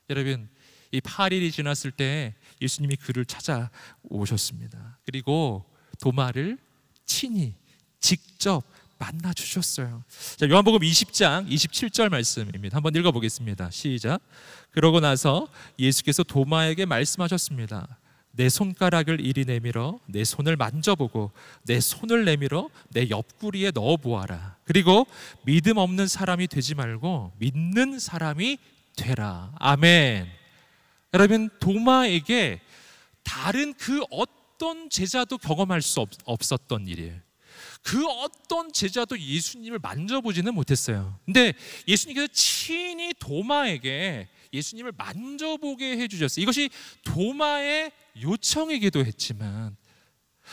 여러분, 이 8일이 지났을 때 예수님이 그를 찾아오셨습니다. 그리고 도마를 친히 직접 만나 주셨어요. 자, 요한복음 20장 27절 말씀입니다. 한번 읽어보겠습니다. 시작. 그러고 나서 예수께서 도마에게 말씀하셨습니다. 내 손가락을 이리 내밀어 내 손을 만져보고 내 손을 내밀어 내 옆구리에 넣어보아라. 그리고 믿음 없는 사람이 되지 말고 믿는 사람이 되라. 아멘. 여러분, 도마에게 다른 그 어떤 제자도 경험할 수 없었던 일이에요. 그 어떤 제자도 예수님을 만져보지는 못했어요. 근데 예수님께서 친히 도마에게 예수님을 만져보게 해주셨어요. 이것이 도마의 요청이기도 했지만,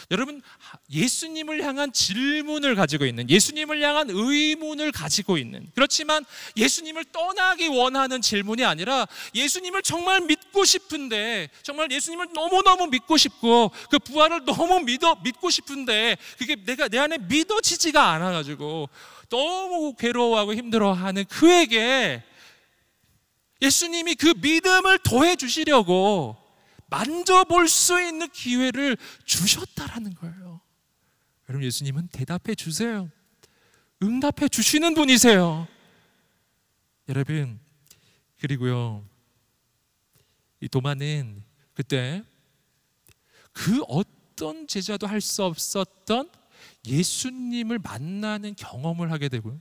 여러분, 예수님을 향한 질문을 가지고 있는, 예수님을 향한 의문을 가지고 있는, 그렇지만 예수님을 떠나기 원하는 질문이 아니라 예수님을 정말 믿고 싶은데, 정말 예수님을 너무너무 믿고 싶고 그 부활을 너무 믿고 싶은데 그게 내 안에 믿어지지가 않아가지고 너무 괴로워하고 힘들어하는 그에게 예수님이 그 믿음을 더해 주시려고 만져볼 수 있는 기회를 주셨다라는 거예요. 여러분, 예수님은 대답해 주세요. 응답해 주시는 분이세요. 여러분, 그리고요, 이 도마는 그때 그 어떤 제자도 할 수 없었던 예수님을 만나는 경험을 하게 되고요,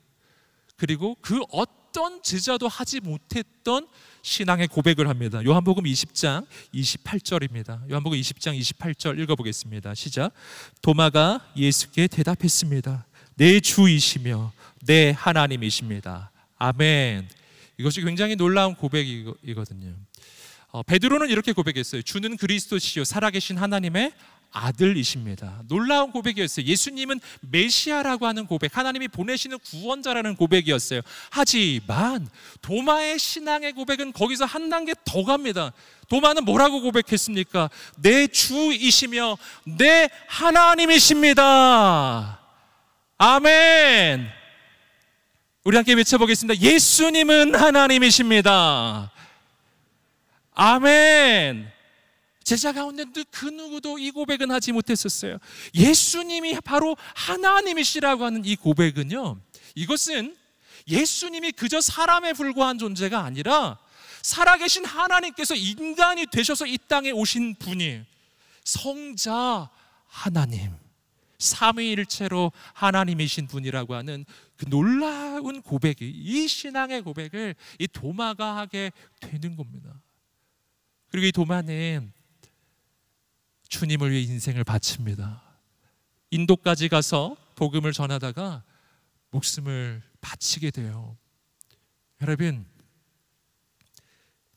그리고 그 어떤 제자도 하지 못했던 신앙의 고백을 합니다. 요한복음 20장 28절입니다. 요한복음 20장 28절 읽어보겠습니다. 시작. 도마가 예수께 대답했습니다. 내 주이시며 내 하나님이십니다. 아멘. 이것이 굉장히 놀라운 고백이거든요. 베드로는 이렇게 고백했어요. 주는 그리스도시요 살아계신 하나님의 아들이십니다. 놀라운 고백이었어요. 예수님은 메시아라고 하는 고백, 하나님이 보내시는 구원자라는 고백이었어요. 하지만 도마의 신앙의 고백은 거기서 한 단계 더 갑니다. 도마는 뭐라고 고백했습니까? 내 주이시며 내 하나님이십니다. 아멘. 우리 함께 외쳐보겠습니다. 예수님은 하나님이십니다. 아멘. 제자 가운데 그 누구도 이 고백은 하지 못했었어요. 예수님이 바로 하나님이시라고 하는 이 고백은요, 이것은 예수님이 그저 사람에 불과한 존재가 아니라 살아계신 하나님께서 인간이 되셔서 이 땅에 오신 분이 성자 하나님, 삼위일체로 하나님이신 분이라고 하는 그 놀라운 고백이, 이 신앙의 고백을 이 도마가 하게 되는 겁니다. 그리고 이 도마는 주님을 위해 인생을 바칩니다. 인도까지 가서 복음을 전하다가 목숨을 바치게 돼요. 여러분,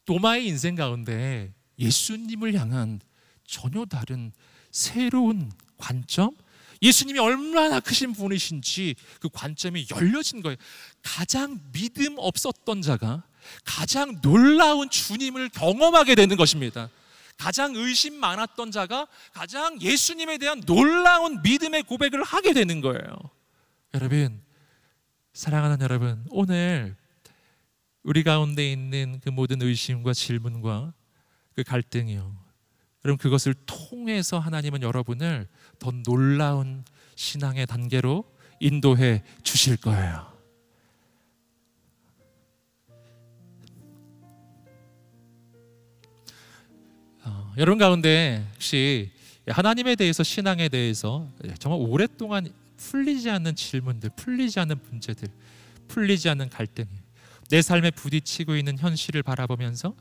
도마의 인생 가운데 예수님을 향한 전혀 다른 새로운 관점, 예수님이 얼마나 크신 분이신지 그 관점이 열려진 거예요. 가장 믿음 없었던 자가, 가장 놀라운 주님을 경험하게 되는 것입니다. 가장 의심 많았던 자가 가장 예수님에 대한 놀라운 믿음의 고백을 하게 되는 거예요. 여러분, 사랑하는 여러분, 오늘 우리 가운데 있는 그 모든 의심과 질문과 그 갈등이요, 여러분, 그것을 통해서 하나님은 여러분을 더 놀라운 신앙의 단계로 인도해 주실 거예요. 여러분 가운데 혹시 하나님에 대해서, 신앙에 대해서 정말 오랫동안 풀리지 않는 질문들, 풀리지 않는 문제들, 풀리지 않는 갈등, 내 삶에 부딪히고 있는 현실을 바라보면서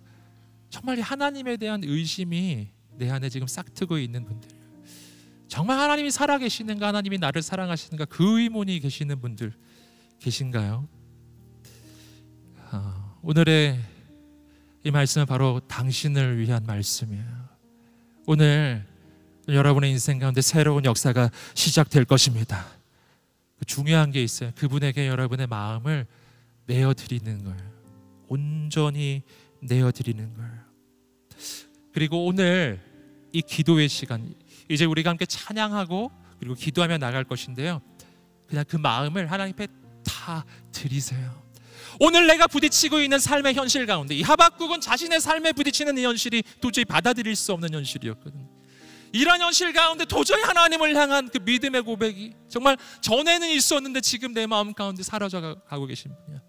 정말 하나님에 대한 의심이 내 안에 지금 싹트고 있는 분들, 정말 하나님이 살아계시는가, 하나님이 나를 사랑하시는가, 그 의문이 계시는 분들 계신가요? 오늘의 이 말씀은 바로 당신을 위한 말씀이에요. 오늘 여러분의 인생 가운데 새로운 역사가 시작될 것입니다. 중요한 게 있어요. 그분에게 여러분의 마음을 내어드리는 거예요. 온전히 내어드리는 거예요. 그리고 오늘 이 기도의 시간, 이제 우리가 함께 찬양하고 그리고 기도하며 나갈 것인데요, 그냥 그 마음을 하나님 앞에 다 드리세요. 오늘 내가 부딪히고 있는 삶의 현실 가운데, 이 하박국은 자신의 삶에 부딪히는 이 현실이 도저히 받아들일 수 없는 현실이었거든요. 이런 현실 가운데 도저히 하나님을 향한 그 믿음의 고백이 정말 전에는 있었는데 지금 내 마음 가운데 사라져 가고 계신 분이야.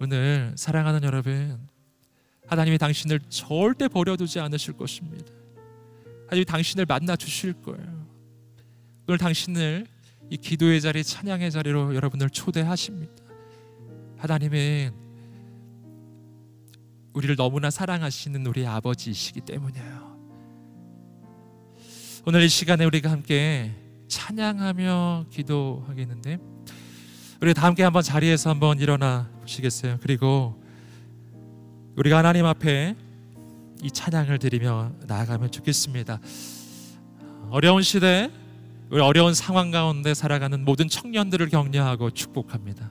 오늘 사랑하는 여러분, 하나님이 당신을 절대 버려두지 않으실 것입니다. 하나님이 당신을 만나 주실 거예요. 오늘 당신을 이 기도의 자리, 찬양의 자리로 여러분을 초대하십니다. 하나님은 우리를 너무나 사랑하시는 우리 아버지이시기 때문이에요. 오늘 이 시간에 우리가 함께 찬양하며 기도하겠는데, 우리 다 함께 한번 자리에서 한번 일어나 보시겠어요? 그리고 우리가 하나님 앞에 이 찬양을 드리며 나아가면 좋겠습니다. 어려운 시대, 우리 어려운 상황 가운데 살아가는 모든 청년들을 격려하고 축복합니다.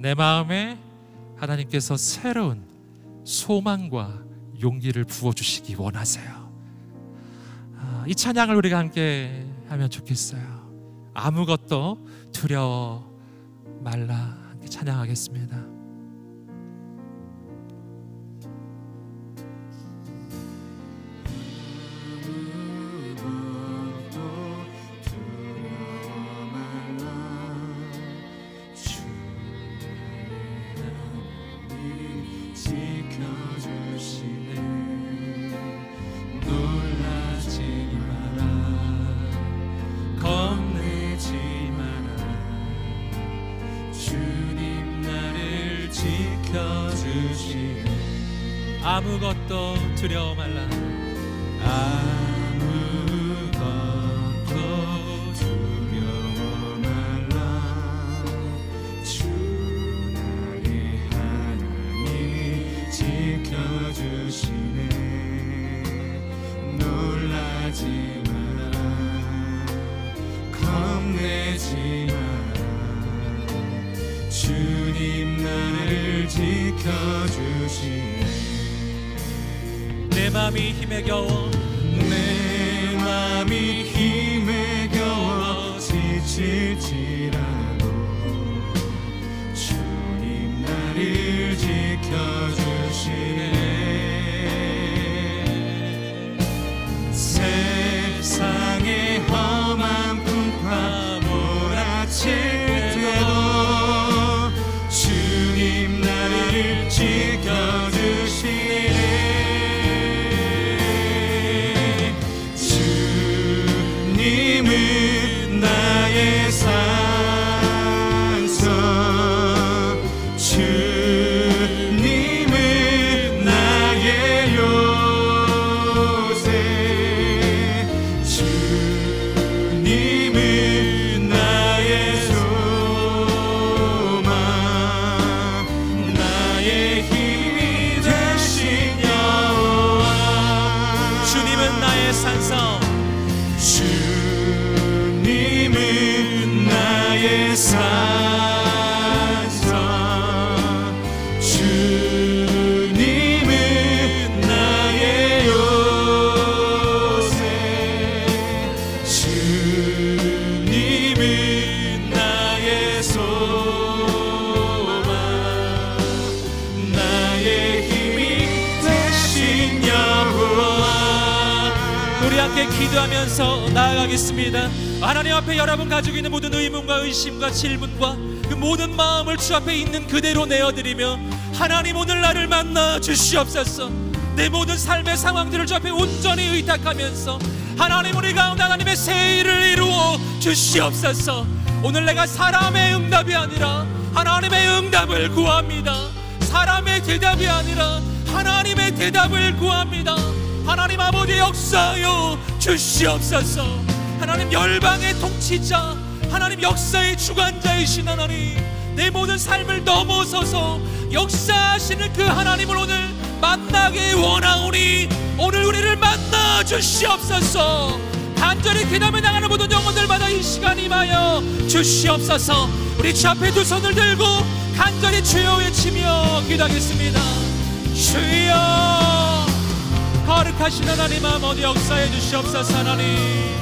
내 마음에 하나님께서 새로운 소망과 용기를 부어주시기 원하세요. 이 찬양을 우리가 함께 하면 좋겠어요. 아무것도 두려워 말라. 함께 찬양하겠습니다. 아무것도 두려워 말라. 아무것도 두려워 말라. 주 나의 하나님 지켜주시네. 놀라지 마라. 겁내지 마라. 주님 나를 지켜주시네. 내 맘이 힘에 겨워, 내 맘이 힘에 겨워 지칠지라도 주님 나를 지켜주시네. 세상의 험한 풍파 몰아칠 때도 주님 나를 지켜주시네. 주님은 나의 산성, 주님은 나의 요새, 주님은 나의 소망, 나의 힘이 되신 여호와. 주님은 나의 산성, 주님은 나의 산성, 주님은 우리 함께 기도하면서 나아가겠습니다. 하나님 앞에 여러분 가지고 있는 모든 의문과 의심과 질문과 그 모든 마음을 주 앞에 있는 그대로 내어드리며, 하나님 오늘 나를 만나 주시옵소서. 내 모든 삶의 상황들을 주 앞에 온전히 의탁하면서 하나님 우리 가운데 하나님의 새 일을 이루어 주시옵소서. 오늘 내가 사람의 응답이 아니라 하나님의 응답을 구합니다. 사람의 대답이 아니라 하나님의 대답을 구합니다. 하나님 아버지 역사하여 주시옵소서. 하나님 열방의 통치자, 하나님 역사의 주관자이신 하나님, 내 모든 삶을 넘어서서 역사하시는 그 하나님을 오늘 만나기 원하오니 오늘 우리를 만나 주시옵소서. 간절히 기도하며 나가는 모든 영혼들마다 이 시간 임하여 주시옵소서. 우리 주 앞에 두 손을 들고 간절히 주여 외치며 기도하겠습니다. 주여, 거룩하신 하나님 아버지 역사해 주시옵소서. 하나님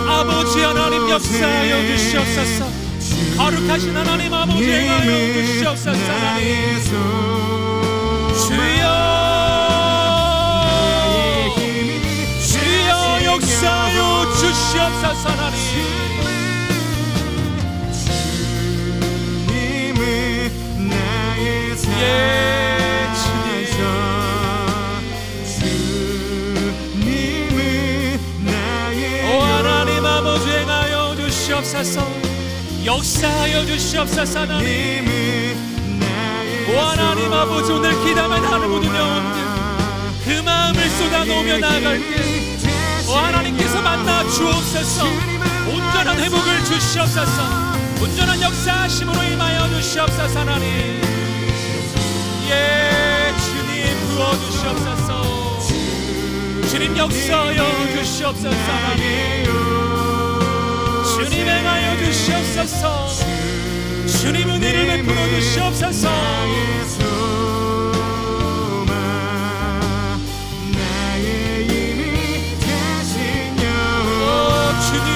아버지 하나님 역사하여 주시옵소서. 거룩하신 하나님 아버지 행하여 주시옵소서. 하나님 주여, 주여 역사하여 주시옵소서. 하나님 역사하여 주시옵소서. 하나님 오 하나님 아버지 오늘 기도하며 나가는 모든 영혼들 그 마음을 쏟아놓으며 나아갈 때 오 하나님께서 만나 주옵소서. 온전한 회복을 주시옵소서. 온전한 역사하심으로 임하여 주시옵소서. 하나님 예 주님 부어주시옵소서. 주님 역사하여 주시옵소서. 하나님 주님 행하여 주시옵소서. 주님 은혜를 베풀어 주시옵소서. 주님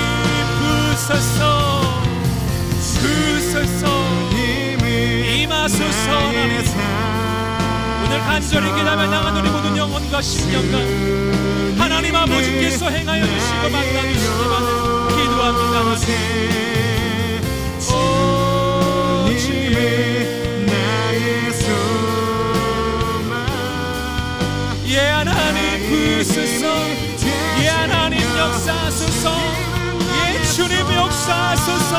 부소서, 부소서, 임하소서. 하나님 오늘 간절히 기도하며 나가는 우리 모든 영혼과 심령과 하나님 아버지께서 행하여 주시고 만나주시기만을 기도합니다. 오 주님 나의 소망 예 하나님 부소서. 예 하나님 역사하소서. 예 주님 역사하소서.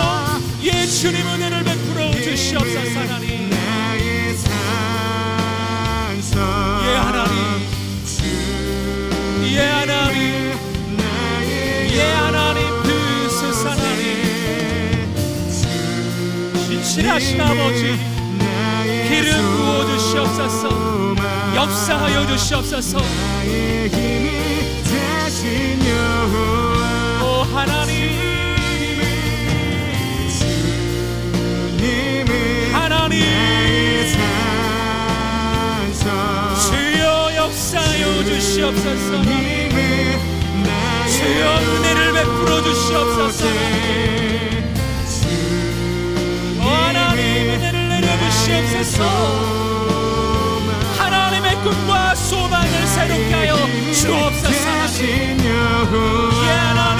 예 주님 은혜를 베풀어 주시옵소서. 하나님 예 하나님 예 하나님 예 하나님 부소서. 하나님 신실하신 아버지 기름 부어주시옵소서. 역사하여 주시옵소서. 오 하나님 하나님 주여 역사하여 주시옵소서. 주여 은혜를 베풀어 주시옵소서. 오 하나님 은혜를 내려주시옵소서. 하나님의 꿈과 소망을 새롭게 하여 주옵소서. 예 하나님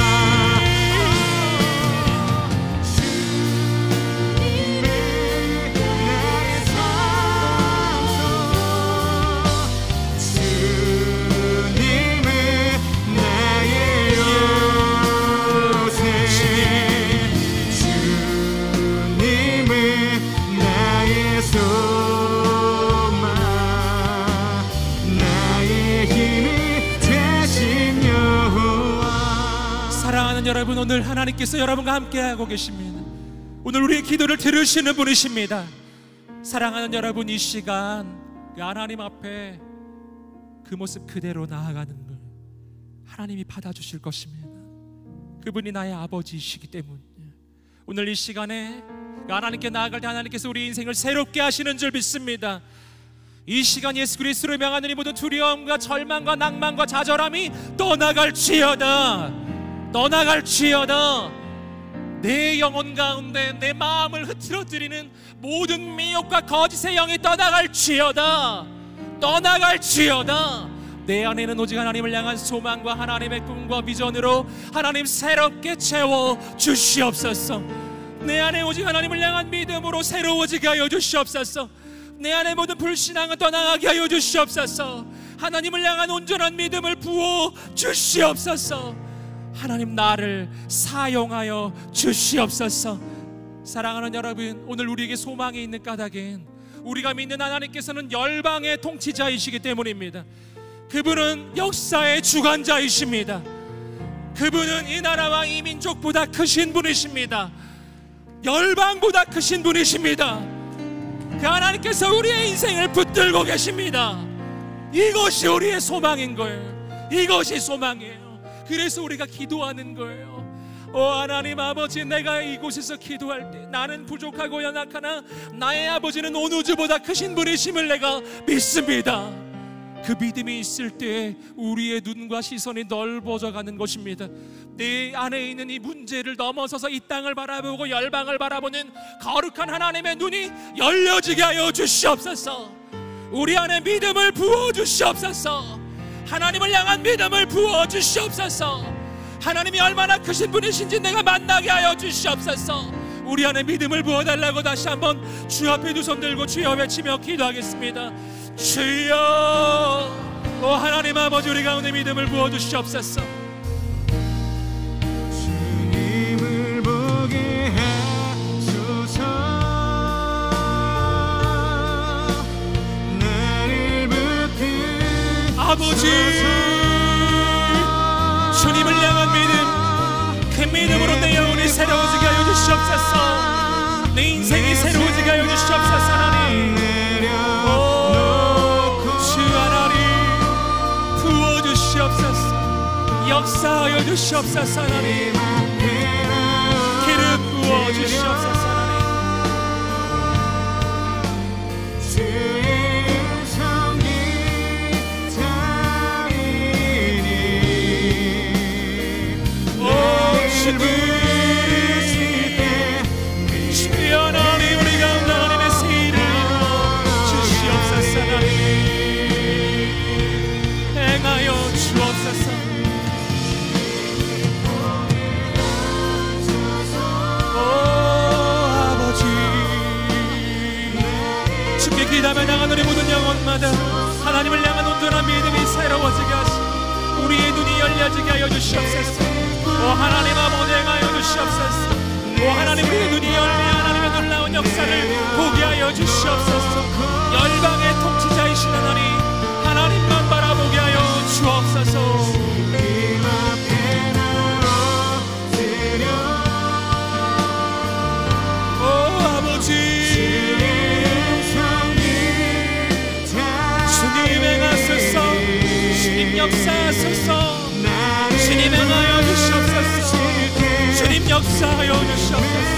여러분 오늘 하나님께서 여러분과 함께하고 계십니다. 오늘 우리의 기도를 들으시는 분이십니다. 사랑하는 여러분 이 시간 그 하나님 앞에 그 모습 그대로 나아가는 걸 하나님이 받아주실 것입니다. 그분이 나의 아버지이시기 때문에 오늘 이 시간에 하나님께 나아갈 때 하나님께서 우리 인생을 새롭게 하시는 줄 믿습니다. 이 시간 예수 그리스도를 명하는 이 모든 두려움과 절망과 낭만과 좌절함이 떠나갈지어다. 떠나갈지어다. 내 영혼 가운데 내 마음을 흐트러뜨리는 모든 미혹과 거짓의 영이 떠나갈지어다. 떠나갈지어다. 내 안에는 오직 하나님을 향한 소망과 하나님의 꿈과 비전으로 하나님 새롭게 채워 주시옵소서. 내 안에 오직 하나님을 향한 믿음으로 새로워지게 하여 주시옵소서. 내 안에 모든 불신앙은 떠나가게 하여 주시옵소서. 하나님을 향한 온전한 믿음을 부어 주시옵소서. 하나님, 나를 사용하여 주시옵소서. 사랑하는 여러분, 오늘 우리에게 소망이 있는 까닭엔 우리가 믿는 하나님께서는 열방의 통치자이시기 때문입니다. 그분은 역사의 주관자이십니다. 그분은 이 나라와 이 민족보다 크신 분이십니다. 열방보다 크신 분이십니다. 그 하나님께서 우리의 인생을 붙들고 계십니다. 이것이 우리의 소망인 거예요. 이것이 소망이에요. 그래서 우리가 기도하는 거예요. 오 하나님 아버지, 내가 이곳에서 기도할 때 나는 부족하고 연약하나 나의 아버지는 온 우주보다 크신 분이심을 내가 믿습니다. 그 믿음이 있을 때 우리의 눈과 시선이 넓어져 가는 것입니다. 내 안에 있는 이 문제를 넘어서서 이 땅을 바라보고 열방을 바라보는 거룩한 하나님의 눈이 열려지게 하여 주시옵소서. 우리 안에 믿음을 부어 주시옵소서. 하나님을 향한 믿음을 부어 주시옵소서. 하나님이 얼마나 크신 분이신지 내가 만나게 하여 주시옵소서. 우리 안에 믿음을 부어달라고 다시 한번 주 앞에 두 손 들고 주여 외치며 기도하겠습니다. 주여, 오 하나님 아버지, 우리 가운데 믿음을 부어 주시옵소서. 주님을 보게 하소서. 나를 붙드소서. 아버지, 주님을 향한 믿음, 그 믿음으로 내 영혼이 새로워지게 하여 주시옵소서. 내 인생이 새로워지게 하여 주시옵소서. 하나님, 주 하나님 부어주시옵소서. 역사하여 주시옵소서. 하나님, 기름 부어주시옵소서. 하나님, 주의 음성 기다리니 오 주님, 주여 하나님, 우리 가운데 하나님의 새 일을 이루어 주시옵소서. 하나님, 행하여 주옵소서. 오 아버지, 주께 기도하며 나간 우리 모든 영혼마다 하나님을 향한 온전한 믿음이 새로워지게 하시고 우리의 눈이 열려지게 하여 주시옵소서. 오 하나님 아버지, 행하여 주시옵소서. 오 하나님, 우리의 눈이 열려 하나님의 놀라운 역사를 보게 하여 주시옵소서. 열방의 통치자이신 하나님, 하나님만 바라보게 하여 주옵소서. 주님 앞에 나엎드려 오 아버지, 주님 행하소서. 주님 역사하소서. 주님 행하여 주시옵소서. 주님 역사하여 주시옵소서.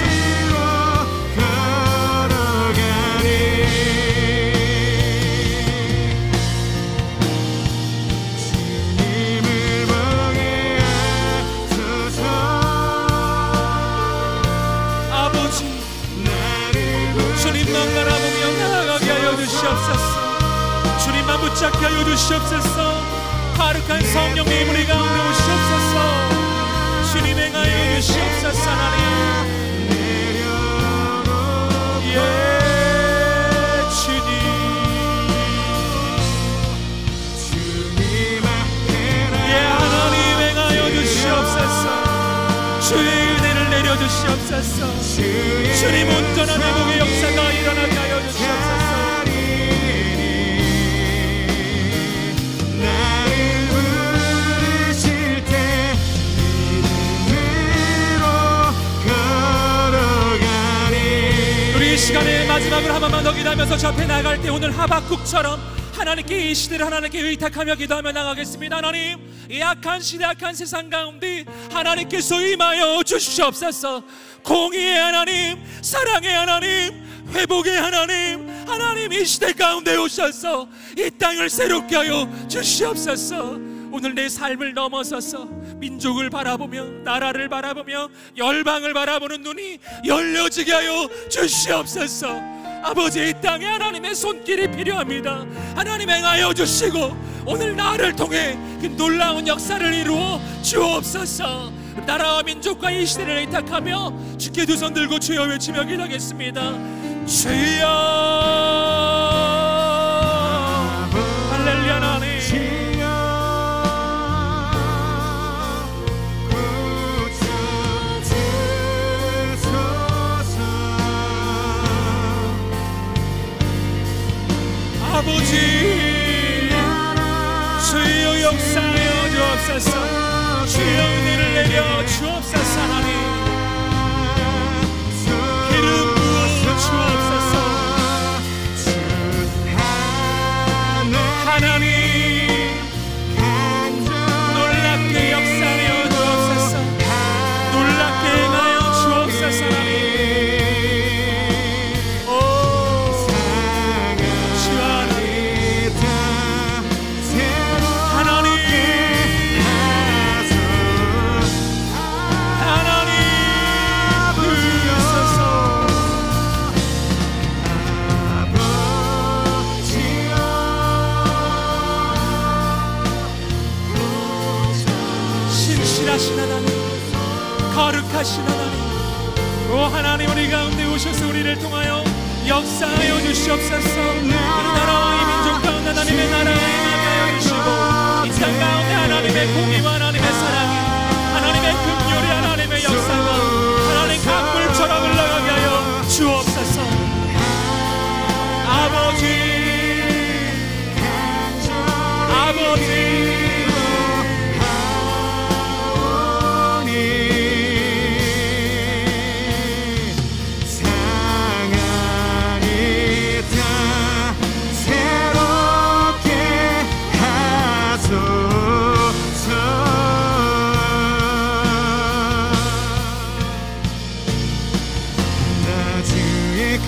아버지, 주님만 바라보며 나아가게 하여 주시옵소서. 주님만 붙잡게 하여 주시옵소서. 거룩한 성령님 우리 가운데 오시옵소서. 주님 행하여 주시옵소서. 하나님, 예 주님, 예 하나님 행하여 주시옵소서. 주의 은혜를 내려주시옵소서. 주님 온전한 회복의 역사가 일어나게 하여 주시옵소서. 우리 이 시간에 마지막으로 한 번만 더 기도하면서 저 앞에 나갈 때 오늘 하박국처럼 하나님께 이 시대를 하나님께 의탁하며 기도하며 나가겠습니다. 하나님, 이 악한 시대, 악한 세상 가운데 하나님께서 임하여 주시옵소서. 공의의 하나님, 사랑의 하나님, 회복의 하나님, 하나님 이 시대 가운데 오셔서 이 땅을 새롭게 하여 주시옵소서. 오늘 내 삶을 넘어서서 민족을 바라보며 나라를 바라보며 열방을 바라보는 눈이 열려지게 하여 주시옵소서. 아버지, 이 땅에 하나님의 손길이 필요합니다. 하나님 행하여 주시고 오늘 나를 통해 그 놀라운 역사를 이루어 주옵소서. 나라와 민족과 이 시대를 의탁하며 주께 두 손 들고 주여 외치며 기도하겠습니다. 주여, 할렐루야. 하나님 아버지, 주여 역사하여 주옵소서. 주여 은혜를 내려 주옵소서. 하나님 기름 부어 주옵소서. 하나님 놀랍게 역사하여 주옵소서. 놀랍게 행하여 주옵소서. 하나님 거룩하신 하나님, 오 하나님, 우리 가운데 오셔서 우리를 통하여 역사하여 주시옵소서. 우리 나라와 이 민족 가운데 하나님의 나라에 임하게 하여 주시고 이 땅 가운데 하나님의 공의와 하나님의 사랑이, 하나님의 긍휼이, 하나님의 역사가 하나님 강물처럼 흘러가게 하여 주옵소서. 아버지, 아버지,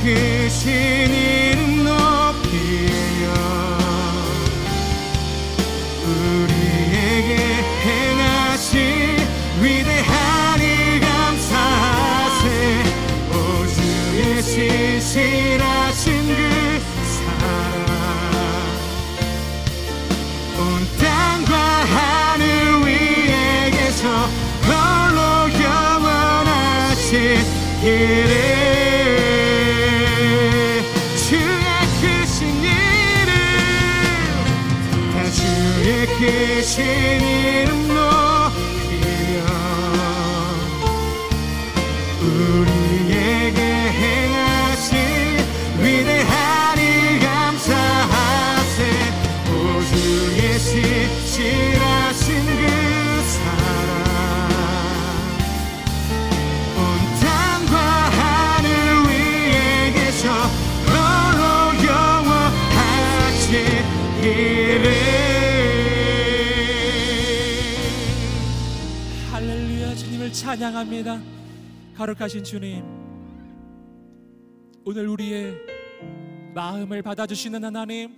크신 이름 높이며 우리에게 행하신 위대한 일 감사하세. 오 주의 신실하신 그 사랑 온 땅과 하늘 위에 계셔 홀로 영원하신 이름, 크신 이름 높이며 우리에게 행하신 위대한 일 감사하세. 오 주의 신실하신 그 사랑 온 땅과 하늘 위에 계셔 홀로 영원하신 이름. 찬양합니다. 거룩하신 주님, 오늘 우리의 마음을 받아주시는 하나님,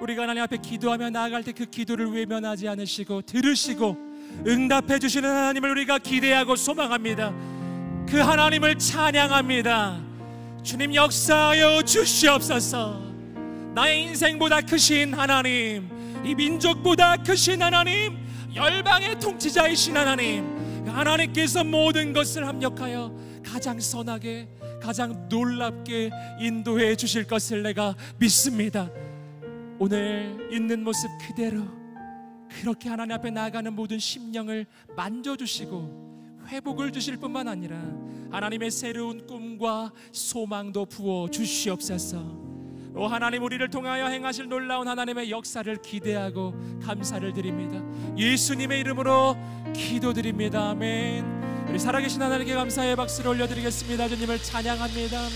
우리가 하나님 앞에 기도하며 나아갈 때 그 기도를 외면하지 않으시고 들으시고 응답해 주시는 하나님을 우리가 기대하고 소망합니다. 그 하나님을 찬양합니다. 주님 역사하여 주시옵소서. 나의 인생보다 크신 하나님, 이 민족보다 크신 하나님, 열방의 통치자이신 하나님, 하나님께서 모든 것을 합력하여 가장 선하게, 가장 놀랍게 인도해 주실 것을 내가 믿습니다. 오늘 있는 모습 그대로 그렇게 하나님 앞에 나아가는 모든 심령을 만져주시고 회복을 주실 뿐만 아니라 하나님의 새로운 꿈과 소망도 부어 주시옵소서. 오 하나님, 우리를 통하여 행하실 놀라운 하나님의 역사를 기대하고 감사를 드립니다. 예수님의 이름으로 기도드립니다. 아멘. 우리 살아계신 하나님께 감사의 박수를 올려드리겠습니다. 주님을 찬양합니다. 아멘.